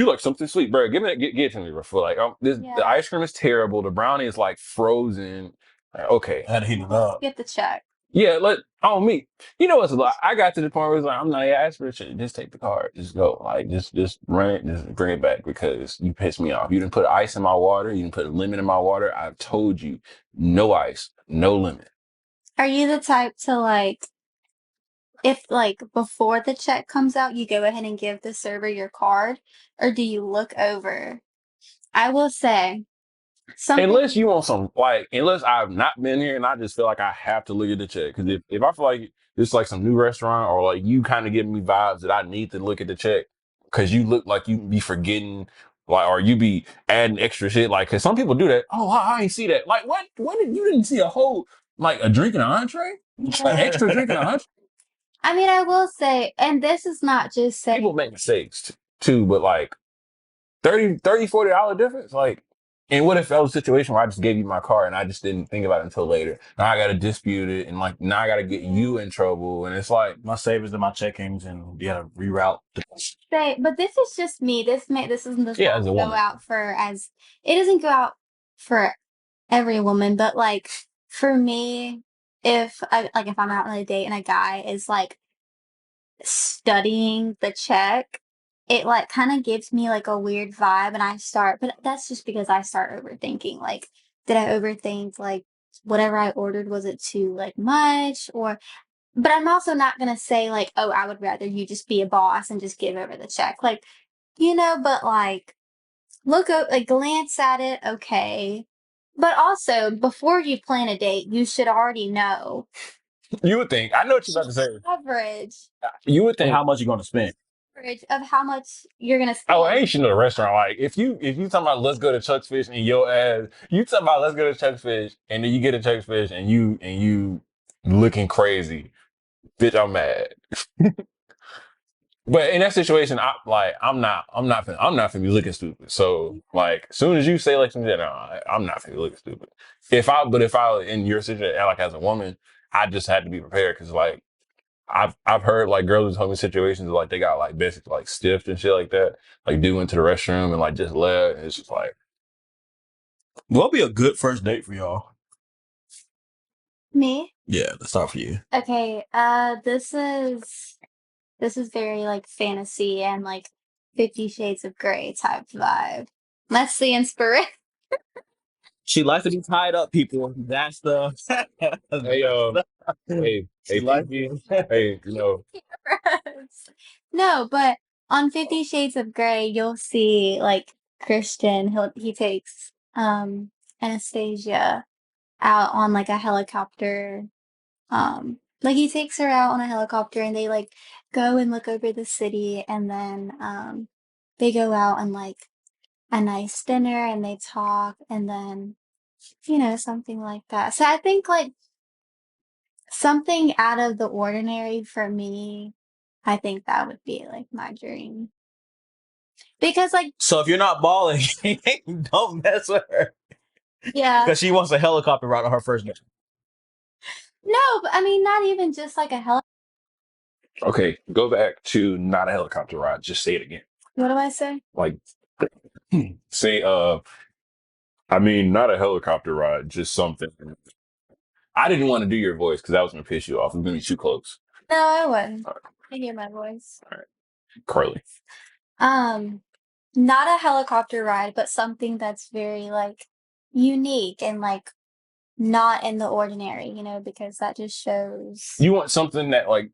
like something sweet, bro? Give me that. Get to me before like. The ice cream is terrible. The brownie is like frozen. Like, okay. I had to heat it up. Get the check. Yeah, on me. You know what's a lot? I got to the point where it's like I'm not ask for shit. Just take the card. Just go. Like just run it. Just bring it back because you pissed me off. You didn't put ice in my water. You didn't put a lemon in my water. I've told you, no ice, no lemon. Are you the type to like, if like before the check comes out, you go ahead and give the server your card, or do you look over? I will say, unless you want some, like, unless I've not been here and I just feel like I have to look at the check. Because if I feel like it's like some new restaurant or like you kind of giving me vibes that I need to look at the check because you look like you be forgetting, like, or you be adding extra shit. Like, because some people do that. Oh, I ain't see that. Like, what? You didn't see a whole, like, a drink and an entree? An extra drink and an entree? I mean, I will say, and this is not just saying. People make mistakes too, but like $40 difference? Like, and what if that was a situation where I just gave you my car and I just didn't think about it until later? Now I got to dispute it and like now I got to get you in trouble. And it's like my savings and my check-ins and you got to reroute. But this is just me. This doesn't go out it doesn't go out for every woman, but like for me, if I'm out on a date and a guy is like studying the check, it like kind of gives me like a weird vibe and but that's just because I start overthinking. Like, did I overthink like whatever I ordered? Was it too like much but I'm also not going to say like, oh, I would rather you just be a boss and just give over the check. Like, but like glance at it. Okay. But also before you plan a date, you should already know You would think. I know what you're about to say. Average. You would Of think. how much you're gonna spend. Average of how much you're gonna Oh, spend. I ain't shit at a restaurant. Like if you talking about let's go to Chuck's Fish and your ass, you talking about let's go to Chuck's Fish and then you get to Chuck's Fish and you looking crazy, bitch. I'm mad. But in that situation, I'm not gonna be looking stupid. So like, as soon as you say like some shit, no, I'm not gonna be looking stupid. If I in your situation, like as a woman, I just had to be prepared because like I've heard like girls who told me situations like they got like basically like stiffed and shit like that. Like dude went to the restroom and like just left. And it's just like What'll be a good first date for y'all? Me? Yeah, let's start for you. Okay, this is very like fantasy and like 50 Shades of Grey type vibe. That's the inspiration. She likes to be tied up, people. That's the. hey She hey likes Pinky, it. hey No, but on 50 Shades of Grey, you'll see like Christian. He takes Anastasia out on like a helicopter. Like he takes her out on a helicopter and they like go and look over the city and then they go out and like a nice dinner and they talk and then something like that. So I think like something out of the ordinary for me, I think that would be like my dream. Because like So if you're not balling, don't mess with her yeah. because she wants a helicopter ride on her first date. No, but I mean not even just like a helicopter. Okay, go back to not a helicopter ride. Just say it again. What do I say? Like say I mean not a helicopter ride, just something. I didn't want to do your voice because that was gonna piss you off. It was gonna be too close. No, I wouldn't. I hear my voice. All right. Carly. Not a helicopter ride, but something that's very like unique and like not in the ordinary, because that just shows You want something that like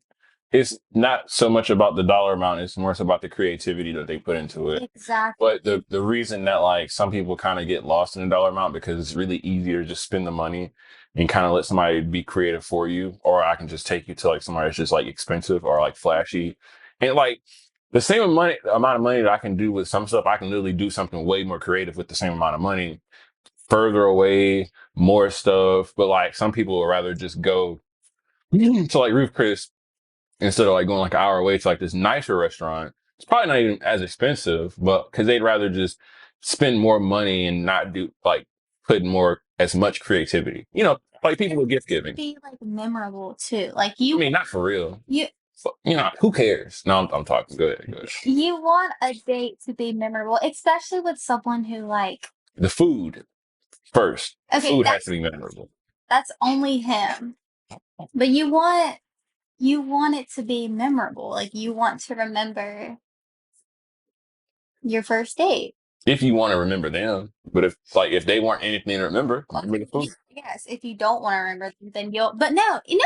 it's not so much about the dollar amount, it's more so about the creativity that they put into it. exactly. But the reason that like some people kind of get lost in the dollar amount because it's really easier to just spend the money and kind of let somebody be creative for you, or I can just take you to like somewhere that's just like expensive or like flashy. And like the same amount of money that I can do with some stuff, I can literally do something way more creative with the same amount of money, further away, more stuff. But like some people would rather just go to like Ruth Chris instead of like going like an hour away to like this nicer restaurant. It's probably not even as expensive, but because they'd rather just spend more money and not do like put more as much creativity. Like people with gift giving. Be like memorable too. Like I mean, not for real. you But, who cares? No, I'm talking. Go ahead. Go ahead. you want a date to be memorable, especially with someone who like The food first. okay, Food has to be memorable. that's only him. But you want it to be memorable. Like you want to remember your first date. If you want to remember them, but if they weren't anything to remember the food. Yes, if you don't want to remember, then you'll. But no, even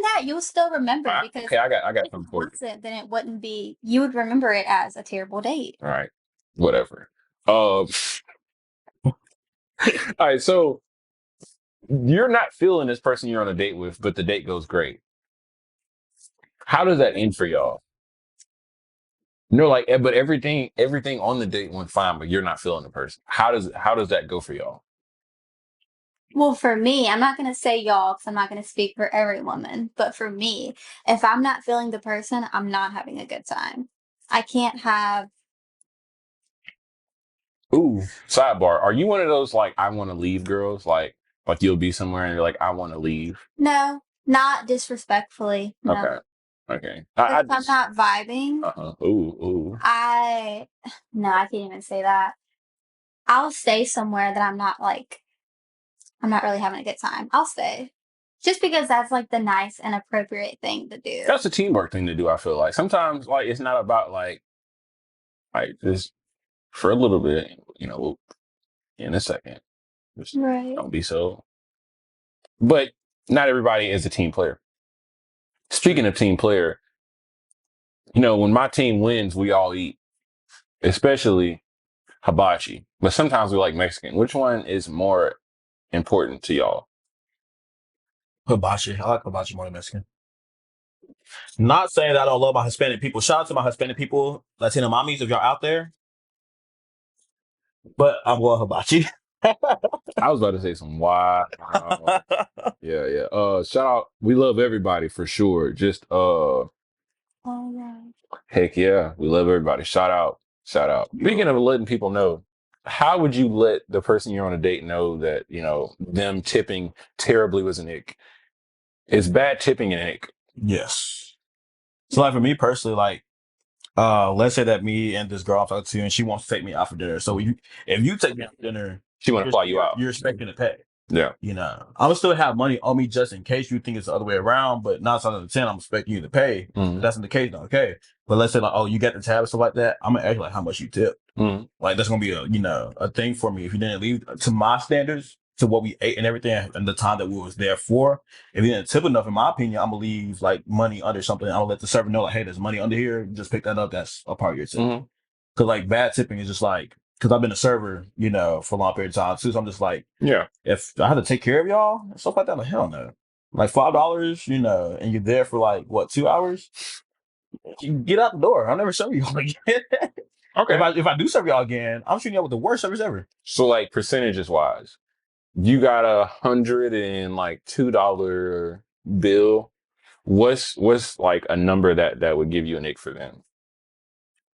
that you'll still remember because Okay, I got if something it for you. wasn't, then it wouldn't be. You would remember it as a terrible date. All right, whatever. All right, so you're not feeling this person you're on a date with, but the date goes great. How does that end for y'all? But everything on the date went fine, but you're not feeling the person. How does that go for y'all? Well, for me, I'm not going to say y'all because I'm not going to speak for every woman. But for me, if I'm not feeling the person, I'm not having a good time. I can't have. Ooh, sidebar. Are you one of those like I want to leave girls? Like you'll be somewhere and you're like I want to leave. No, not disrespectfully. No. Okay. Okay. If I'm not vibing, Ooh. no, I can't even say that. I'll stay somewhere that I'm not really having a good time. I'll stay. Just because that's like the nice and appropriate thing to do. That's a teamwork thing to do. I feel like sometimes like it's not about like just for a little bit. In a second. Just Right. don't be so. But not everybody is a team player. Speaking of team player, when my team wins, we all eat, especially hibachi. But sometimes we like Mexican. Which one is more important to y'all? Hibachi. I like hibachi more than Mexican. Not saying that I don't love my Hispanic people. Shout out to my Hispanic people, Latino mommies, if y'all out there. But I'm going hibachi. I was about to say some wow. Yeah. Shout out. We love everybody for sure. Just All right. heck yeah, we love everybody. Shout out. Speaking of letting people know, how would you let the person you're on a date know that, you know, them tipping terribly was an ick? Is bad tipping an ick? Yes. So like for me personally, like let's say that me and this girl I'm talking to and she wants to take me out for dinner. So if you take me out for dinner, She want to fly you out. you're expecting to pay. Yeah. You know, I'm gonna still have money on me just in case you think it's the other way around, but 9 times out of 10, I'm expecting you to pay. Mhm. If that's not the case, then okay. But let's say like, oh, you got the tab and stuff like that. I'm gonna ask like how much you tip. Mhm. Like that's gonna be a thing for me. If you didn't leave to my standards, to what we ate and everything, and the time that we was there for, if you didn't tip enough, in my opinion, I'm gonna leave like money under something. I'm gonna let the server know like, hey, there's money under here. Just pick that up. That's a part of your tip. Mhm. Cause like bad tipping is just like, cause I've been a server, for a long period of time too. So I'm just like, Yeah. if I had to take care of y'all and stuff like that, like hell no. Like $5, and you're there for like what 2 hours, you get out the door. I'll never serve y'all again. Okay. If I do serve y'all again, I'm shooting y'all with the worst service ever. So like percentages wise, you got $102 bill. What's like a number that would give you an ick for them?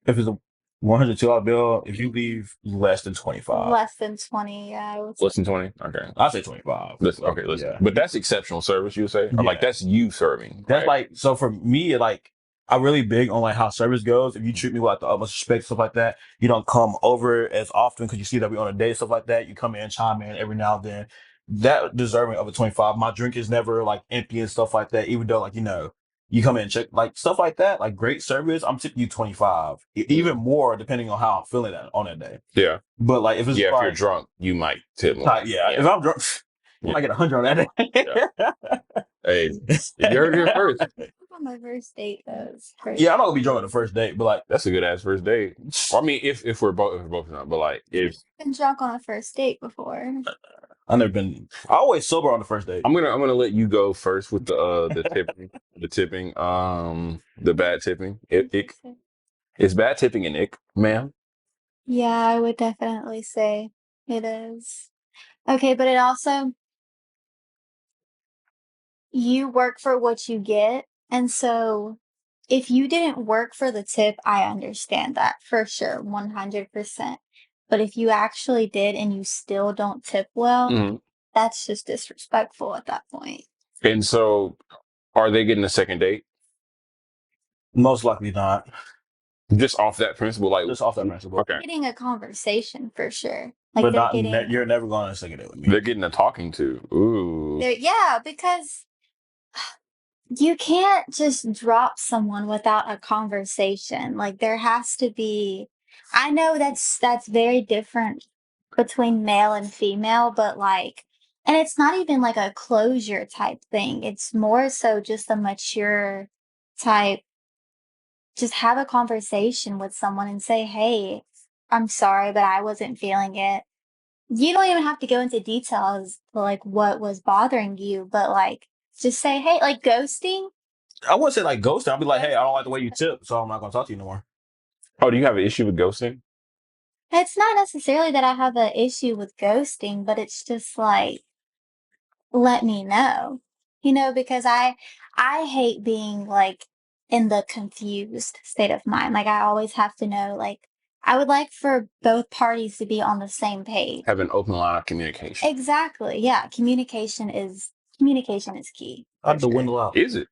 If it's a $102 bill, if you leave less than 25, Less than 20, yeah. I would say. Less than 20? Okay. I'll say 25. Listen, okay, listen. Yeah. But that's exceptional service, you would say? Or like Yeah. that's you serving. That's right? like, so for me, like, I'm really big on like how service goes. If you treat me with like the utmost respect, stuff like that, you don't come over as often because you see that we're on a date, stuff like that. You come in, chime in every now and then. That deserving of a 25. My drink is never like empty and stuff like that, even though like, you come in and check like stuff like that, like great service, I'm tipping you 25. Even more depending on how I'm feeling on that day. Yeah. But like if it's Yeah, like, if you're drunk, you might tip more. if I'm drunk, I might get 100 on that day. Hey, you heard it here first. On my first date, though. Yeah, I'm not gonna be drunk on the first date, but like That's a good ass first date. I mean, if we're both drunk, but like if I've been drunk on a first date before. I always sober on the first date. I'm gonna let you go first with the tipping, the bad tipping. Ick. Is bad tipping an ick, ma'am? Yeah, I would definitely say it is. Okay, but it also, you work for what you get. And so if you didn't work for the tip, I understand that for sure, 100%. But if you actually did and you still don't tip well, Mhm. that's just disrespectful at that point. And so, are they getting a second date? Most likely not. Just off that principle, like Just off that principle. Okay, Getting a conversation for sure. Like But they're not getting, you're never going on a second date with me. they're getting a talking to. Ooh, yeah, because you can't just drop someone without a conversation. Like there has to be, I know that's very different between male and female, but like, and it's not even like a closure type thing. It's more so just a mature type. Just have a conversation with someone and say, "Hey, I'm sorry, but I wasn't feeling it." You don't even have to go into details like what was bothering you, but like just say, "Hey," like ghosting. I wouldn't say like ghosting. I'll be like, hey, I don't like the way you tip, so I'm not gonna talk to you no more. oh, do you have an issue with ghosting? It's not necessarily that I have an issue with ghosting, but it's just like, let me know. Because I hate being like in the confused state of mind. Like I always have to know, like I would like for both parties to be on the same page. Have an open line of communication. Exactly. Yeah, communication is key. I'd For the sure. window out. Is it?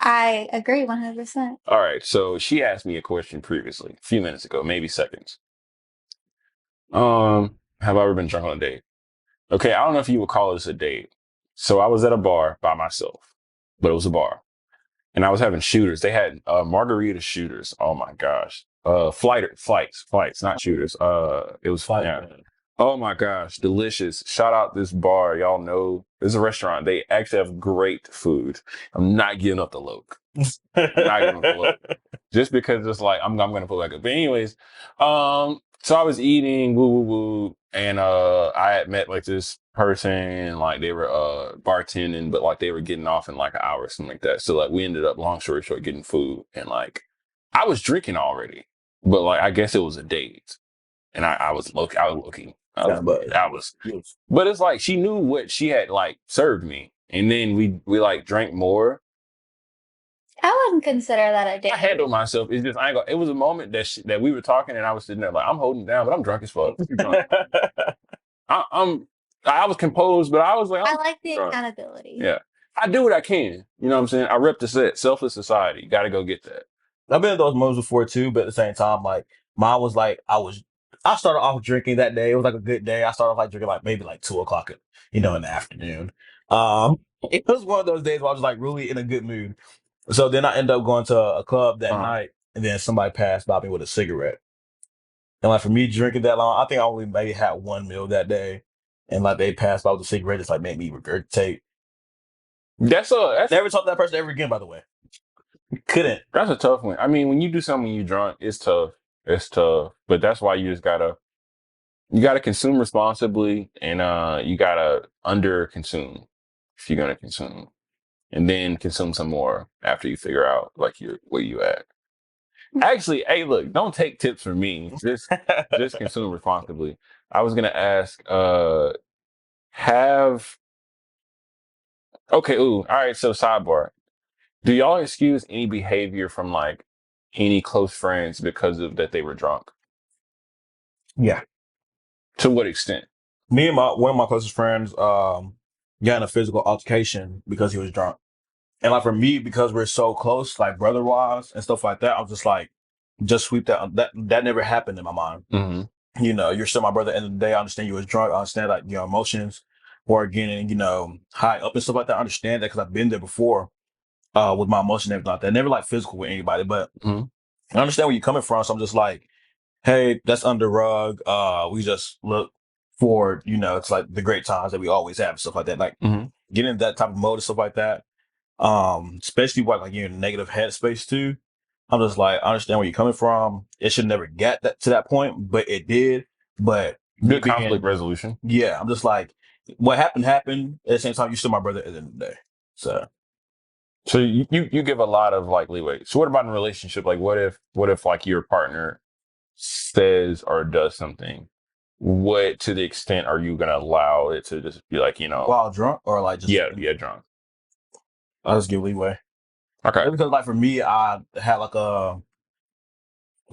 I agree 100%. All right. So she asked me a question previously, a few minutes ago, maybe seconds. Have I ever been drunk on a date? Okay, I don't know if you would call this a date. So I was at a bar by myself, but it was a bar. And I was having shooters. They had margarita shooters. Oh my gosh. Flights, not shooters. It was Fight. yeah. Oh my gosh, delicious. Shout out this bar. Y'all know there's a restaurant. They actually have great food. I'm not giving up the look. I'm not giving up the look. Just because it's like I'm gonna put back up. But anyways, so I was eating, woo woo woo, and I had met like this person, like they were bartending, but like they were getting off in like an hour or something like that. So like we ended up, long story short, getting food, and like I was drinking already, but like I guess it was a date, and I was looking, but it's like she knew what she had like served me, and then we like drank more. I wouldn't consider that a date. I handled myself. It's just I ain't gonna, it was a moment that we were talking, and I was sitting there like I'm holding it down, but I'm drunk as fuck. I was composed, but I was like, I like the accountability. Yeah, I do what I can. You know what I'm saying? I rep the set. Selfless Society. Got to go get that. I've been in those moments before too, but at the same time, like mine was like I started off drinking that day. It was like a good day. I started off like drinking like maybe like 2 o'clock, in the afternoon. It was one of those days where I was like really in a good mood. So then I ended up going to a club that night, and then somebody passed by me with a cigarette. And like for me drinking that long, I think I only maybe had one meal that day, and like they passed by with a cigarette, it's like made me regurgitate. That's never talk to that person ever again. By the way, couldn't. That's a tough one. I mean, when you do something when you're drunk, it's tough. It's tough, but that's why you just gotta consume responsibly, and you gotta under consume if you're gonna consume, and then consume some more after you figure out like where you at. Actually, hey, look, don't take tips from me. Just consume responsibly. I was gonna ask, all right, so sidebar. Do y'all excuse any behavior from like any close friends because of that they were drunk? Yeah. To what extent? Me and one of my closest friends got in a physical altercation because he was drunk. And like for me, because we're so close, like brother wise and stuff like that, I was just like, just sweep that. That never happened in my mind. Mm-hmm. You're still my brother. At the end of the day, I understand you was drunk. I understand like your emotions were getting high up and stuff like that. I understand that because I've been there before with my emotions and everything like that. Never like physical with anybody, but I understand where you're coming from. So I'm just like, hey, that's under rug. We just look forward. It's like the great times that we always have and stuff like that. Like getting in that type of mode and stuff like that. Especially like you're in a negative headspace too. I'm just like, I understand where you're coming from. It should never get to that point, but it did. But good conflict resolution. Yeah, I'm just like, what happened. At the same time, you're still my brother at the end of the day. So you give a lot of like leeway. So what about in a relationship? Like what if like your partner says or does something? What to the extent are you gonna allow it to just be like, while drunk or like just drunk? I'll just give leeway. Okay. Because like for me, I had like we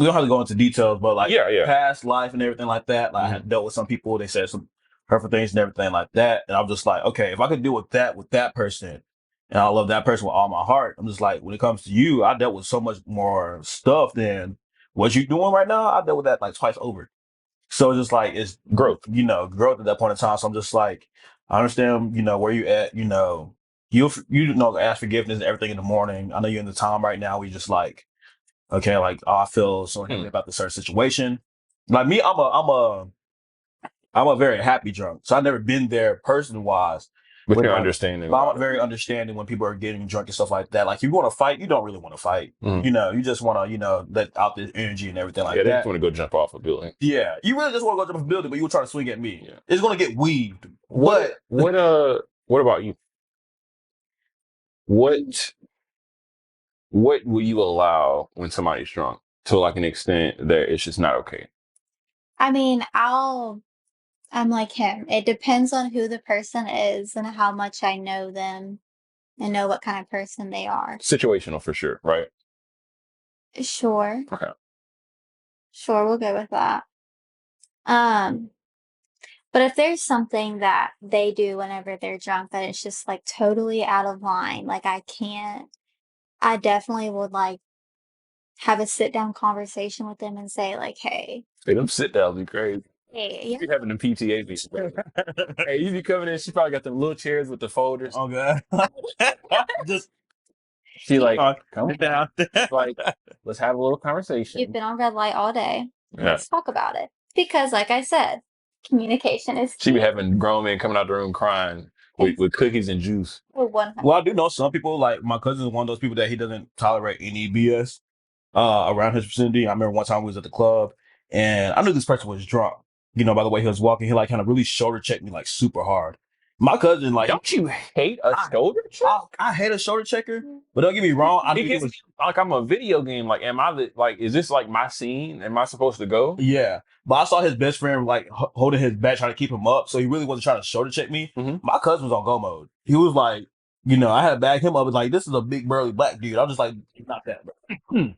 don't have to go into details, but like past life and everything like that. Like I had dealt with some people, they said some hurtful things and everything like that. And I'm just like, okay, if I could deal with that person, and I love that person with all my heart, I'm just like, when it comes to you, I dealt with so much more stuff than what you doing right now. I dealt with that like twice over. So it's just like, it's growth, growth at that point in time. So I'm just like, I understand, where you at, ask forgiveness and everything in the morning. I know you're in the time right now. We just like, okay, like I feel so heavy about the certain situation. Like me, I'm a very happy drunk. So I've never been there person wise. But you're understanding. But I'm very understanding when people are getting drunk and stuff like that. Like you want to fight, you don't really want to fight. You just want to, let out the energy and everything like that. Yeah, they just want to go jump off a building. Yeah, you really just want to go jump off a building, but you were trying to swing at me. Yeah. It's going to get weaved. What about you? What will you allow when somebody's drunk to like an extent that it's just not okay? I mean, I'm like him. It depends on who the person is and how much I know them and know what kind of person they are. Situational for sure, right? Sure. Okay. Sure, we'll go with that. But if there's something that they do whenever they're drunk that it's just like totally out of line, like I definitely would like have a sit down conversation with them and say like, hey. Hey, them sit downs be crazy. Hey, you be having them PTA meetings. Hey, you be coming in, she probably got them little chairs with the folders. Oh god. She like, come down. Like, let's have a little conversation. You've been on red light all day. Yeah. Let's talk about it. Because like I said, communication is key. She be having grown men coming out the room crying with cookies and juice. Well, I do know some people, like my cousin is one of those people that he doesn't tolerate any BS around his vicinity. I remember one time we was at the club and I knew this person was drunk. by the way he was walking, he like kind of really shoulder checked me like super hard. My cousin, like, don't you hate a shoulder check? I hate a shoulder checker, but don't get me wrong. I think it was like I'm a video game. Like, is this like my scene? Am I supposed to go? Yeah, but I saw his best friend like holding his back, trying to keep him up, so he really wasn't trying to shoulder check me. My cousin was on go mode. He was like, I had to back him up. Like, this is a big burly black dude. I'm just like, not that, bro.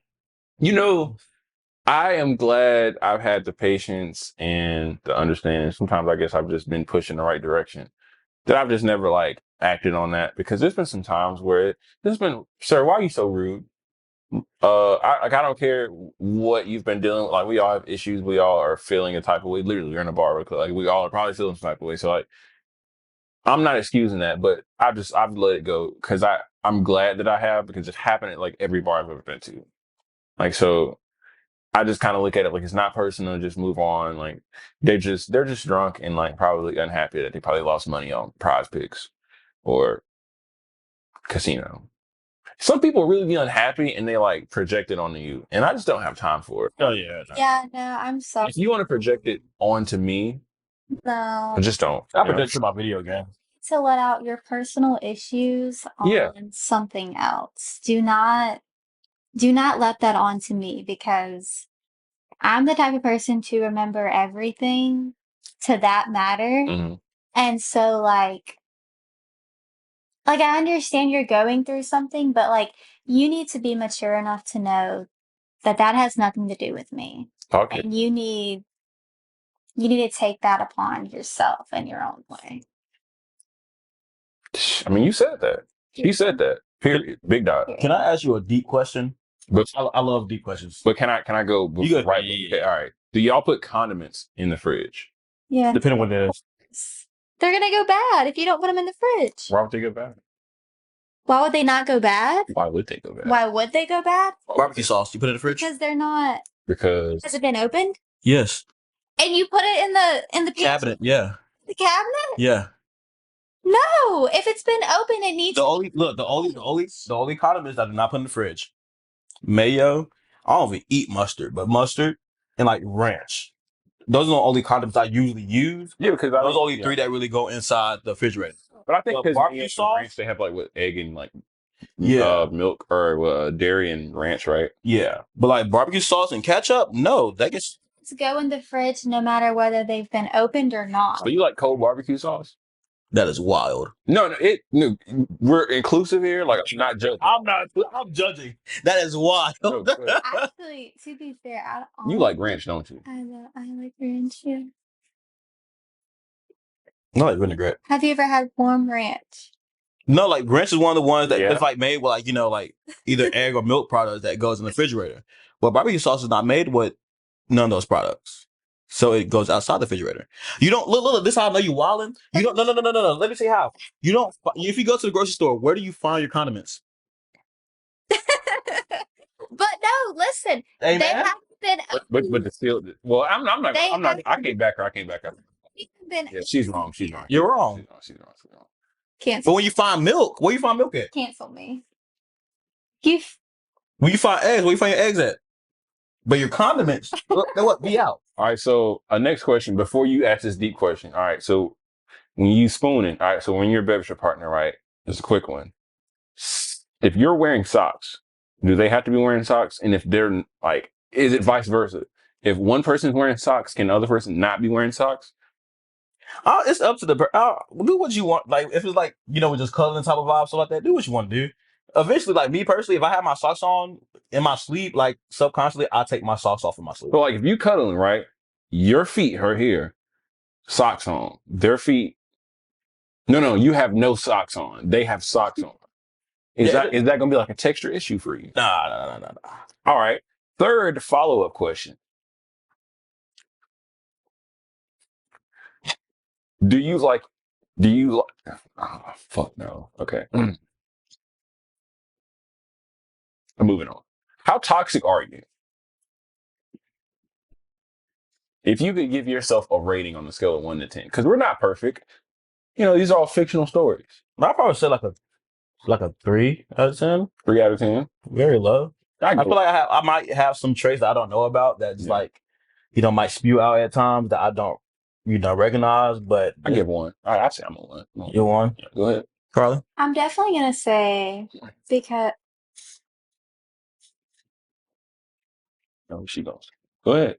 I am glad I've had the patience and the understanding. Sometimes I guess I've just been pushed in the right direction. That I've just never like acted on that, because there's been some times where there's been, sir, why are you so rude? I don't care what you've been dealing with. Like, we all have issues. We all are feeling a type of way. Literally, we're in a bar. Like, we all are probably feeling some type of way. So like, I'm not excusing that, but I've let it go, because I'm glad that I have, because it's happened at like every bar I've ever been to. Like, so I just kind of look at it like it's not personal. Just move on. Like, they're just drunk and like probably unhappy that they probably lost money on prize picks or casino. Some people really be unhappy and they like project it onto you, and I just don't have time for it. Oh yeah. No. Yeah, no, I'm sorry. If you want to project it onto me, no, I just don't. I project to my video game. To let out your personal issues on something else. Do not let that onto me, because I'm the type of person to remember everything to that matter. And so like I understand you're going through something, but like, you need to be mature enough to know that has nothing to do with me. Okay. And you need to take that upon yourself in your own way. I mean, you said that. She said that. Period. Big dog. Can I ask you a deep question? But I love deep questions. But can I go right? Okay, all right. Do y'all put condiments in the fridge? Yeah. Depending on what it is. They're gonna go bad if you don't put them in the fridge. Why would they go bad? Why would they not go bad? Why would they go bad? Why would they go bad? Barbecue sauce. You put it in the fridge? Because they're not. Because has it been opened? Yes. And you put it in the cabinet? Yeah. The cabinet? Yeah. No, if it's been open, it needs. The only condiments I do not put in the fridge: mayo. I don't even eat mustard, but mustard and like ranch. Those are the only condiments I usually use. Yeah, because those are only three that really go inside the refrigerator. But I think because barbecue sauce, ranch, they have like with egg and like milk or dairy and ranch, right? Yeah, but like barbecue sauce and ketchup, no, that gets to go in the fridge no matter whether they've been opened or not. So you like cold barbecue sauce? That is wild. No, we're inclusive here. Like, I'm not judging. I'm judging. That is wild. No, actually, to be fair, you like ranch, don't you? I like ranch, yeah. I like vinaigrette. Have you ever had warm ranch? No, like ranch is one of the ones that it's like made with like, like either egg or milk products that goes in the refrigerator. But barbecue sauce is not made with none of those products. So it goes outside the refrigerator. You don't look. This is how I know you wildin'. You don't. No. Let me see how. You don't. If you go to the grocery store, where do you find your condiments? But no, listen. Hey, they haven't been. But the still. Well, I'm not. I can't back her. Yeah, she's wrong. She's wrong. You're wrong. She's wrong. Cancel. But when you find milk, where you find milk at? Cancel me. When you find eggs, where you find your eggs at? But your condiments, what? Be out. All right. So, next question before you ask this deep question. All right. So, when you spooning, all right. So, when you're a beverage partner, right? It's a quick one. If you're wearing socks, do they have to be wearing socks? And if they're like, is it vice versa? If one person's wearing socks, can the other person not be wearing socks? It's up to the do what you want. Like if it's like with just cuddling type of vibe, so like that, do what you want to do. Eventually, like me personally, if I have my socks on in my sleep, like subconsciously, I take my socks off in my sleep. So like if you cuddling, right, your feet are here, socks on. Their feet, no, you have no socks on. They have socks on. Is that gonna be like a texture issue for you? Nah. All right. Third follow-up question. Do you like? Oh, fuck no. Okay. I'm moving on. How toxic are you? If you could give yourself a rating on the scale of 1 to 10, because we're not perfect. These are all fictional stories. I'd probably say like a 3 out of 10. 3 out of 10. Very low. I feel like I might have some traits that I don't know about that's like, might spew out at times that I don't you don't recognize, but I give one. I say I'm a one. you're one. Yeah, go ahead. Carly? I'm definitely gonna say because No, she goes. Go ahead.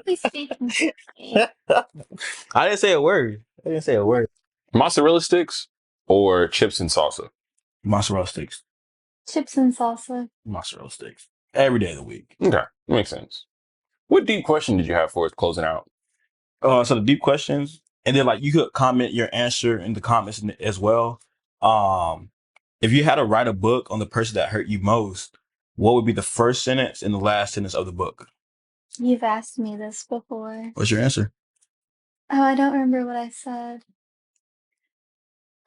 he's speaking to me. I didn't say a word. I didn't say a word. Mozzarella sticks or chips and salsa? Mozzarella sticks. Chips and salsa. Mozzarella sticks. Every day of the week. Okay, makes sense. What deep question did you have for us closing out? So the deep questions, and then like you could comment your answer in the comments as well. If you had to write a book on the person that hurt you most, what would be the first sentence and the last sentence of the book? You've asked me this before. What's your answer? Oh, I don't remember what I said.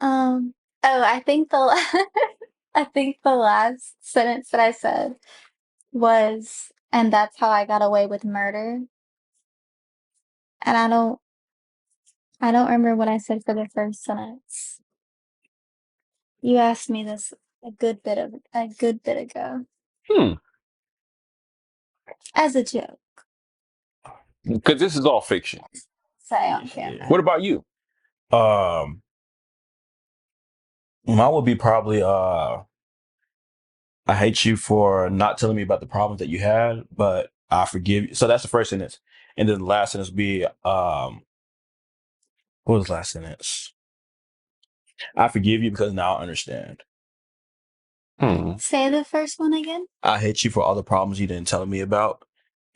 Oh, I think the I think the last sentence that I said was, and that's how I got away with murder. And I don't remember what I said for the first sentence. You asked me this a good bit ago Hmm. as a joke. Because this is all fiction. Say on camera. What about you? Mine would be probably I hate you for not telling me about the problems that you had, but I forgive you. So that's the first sentence. And then the last sentence would be what was the last sentence? I forgive you because now I understand. Hmm. Say the first one again. I hate you for all the problems you didn't tell me about.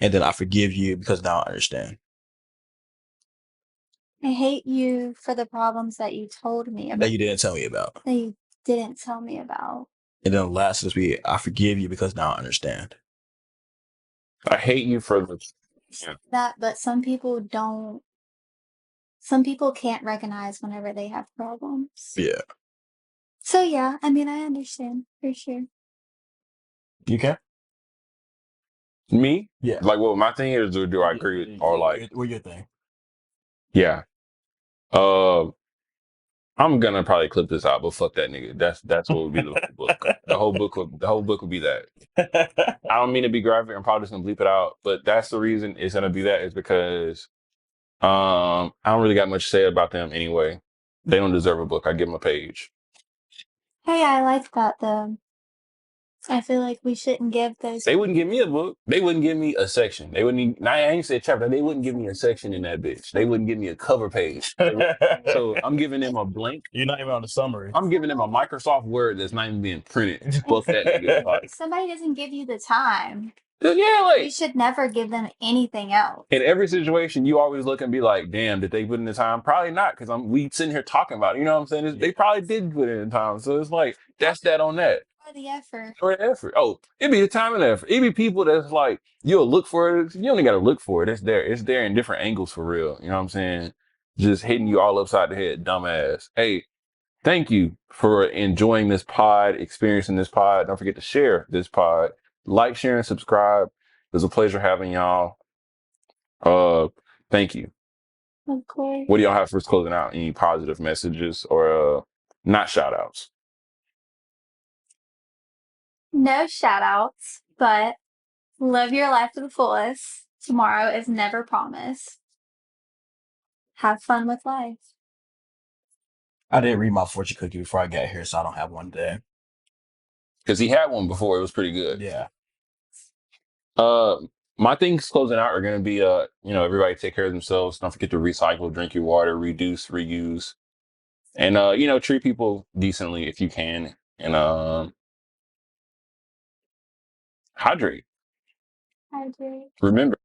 And then I forgive you because now I understand. I hate you for the problems that you told me That about. you didn't tell me about. That you didn't tell me about. And then the last sentence would be I forgive you because now I understand. I hate you for the. Yeah. That, but some people don't. Some people can't recognize whenever they have problems. Yeah. So yeah, I mean, I understand for sure. You can? Me? Yeah. Like, well, my thing is, do I agree or like? What your thing? Yeah. Uh, I'm gonna probably clip this out, but fuck that nigga. That's what would be the whole book. The whole book would be that. I don't mean to be graphic. I'm probably just gonna bleep it out, but that's the reason it's gonna be that is because I don't really got much to say about them anyway. They don't deserve a book. I give them a page. Hey, I like that though. I feel like we shouldn't give those. They wouldn't give me a book. They wouldn't give me a section. They wouldn't. I ain't say chapter. They wouldn't give me a section in that bitch. They wouldn't give me a cover page. So I'm giving them a blank. You're not even on the summary. I'm giving them a Microsoft Word that's not even being printed. Fuck that nigga. Like, Somebody doesn't give you the time. yeah, You like should never give them anything else. in every situation, you always look and be like, "Damn, did they put in the time?" Probably not, because we sitting here talking about it. You know what I'm saying? They probably did put in the time. So it's like that's that on that. Or the effort. Or the effort. Oh, it'd be the time and the effort. It'd be people that's like, you'll look for it. You only got to look for it. It's there. It's there in different angles for real. You know what I'm saying? Just hitting you all upside the head, dumbass. Hey, thank you for enjoying this pod, experiencing this pod. Don't forget to share this pod. Like, share, and subscribe. It was a pleasure having y'all. Thank you. Of course. What do y'all have for us closing out? Any positive messages or not shout outs? No shout outs, but live your life to the fullest. Tomorrow is never promised. Have fun with life. I didn't read my fortune cookie before I got here, so I don't have one today. Because he had one before. It was pretty good. Yeah. My things closing out are going to be, everybody take care of themselves. Don't forget to recycle, drink your water, reduce, reuse, and, treat people decently if you can. And, hydrate. Hydrate. Remember,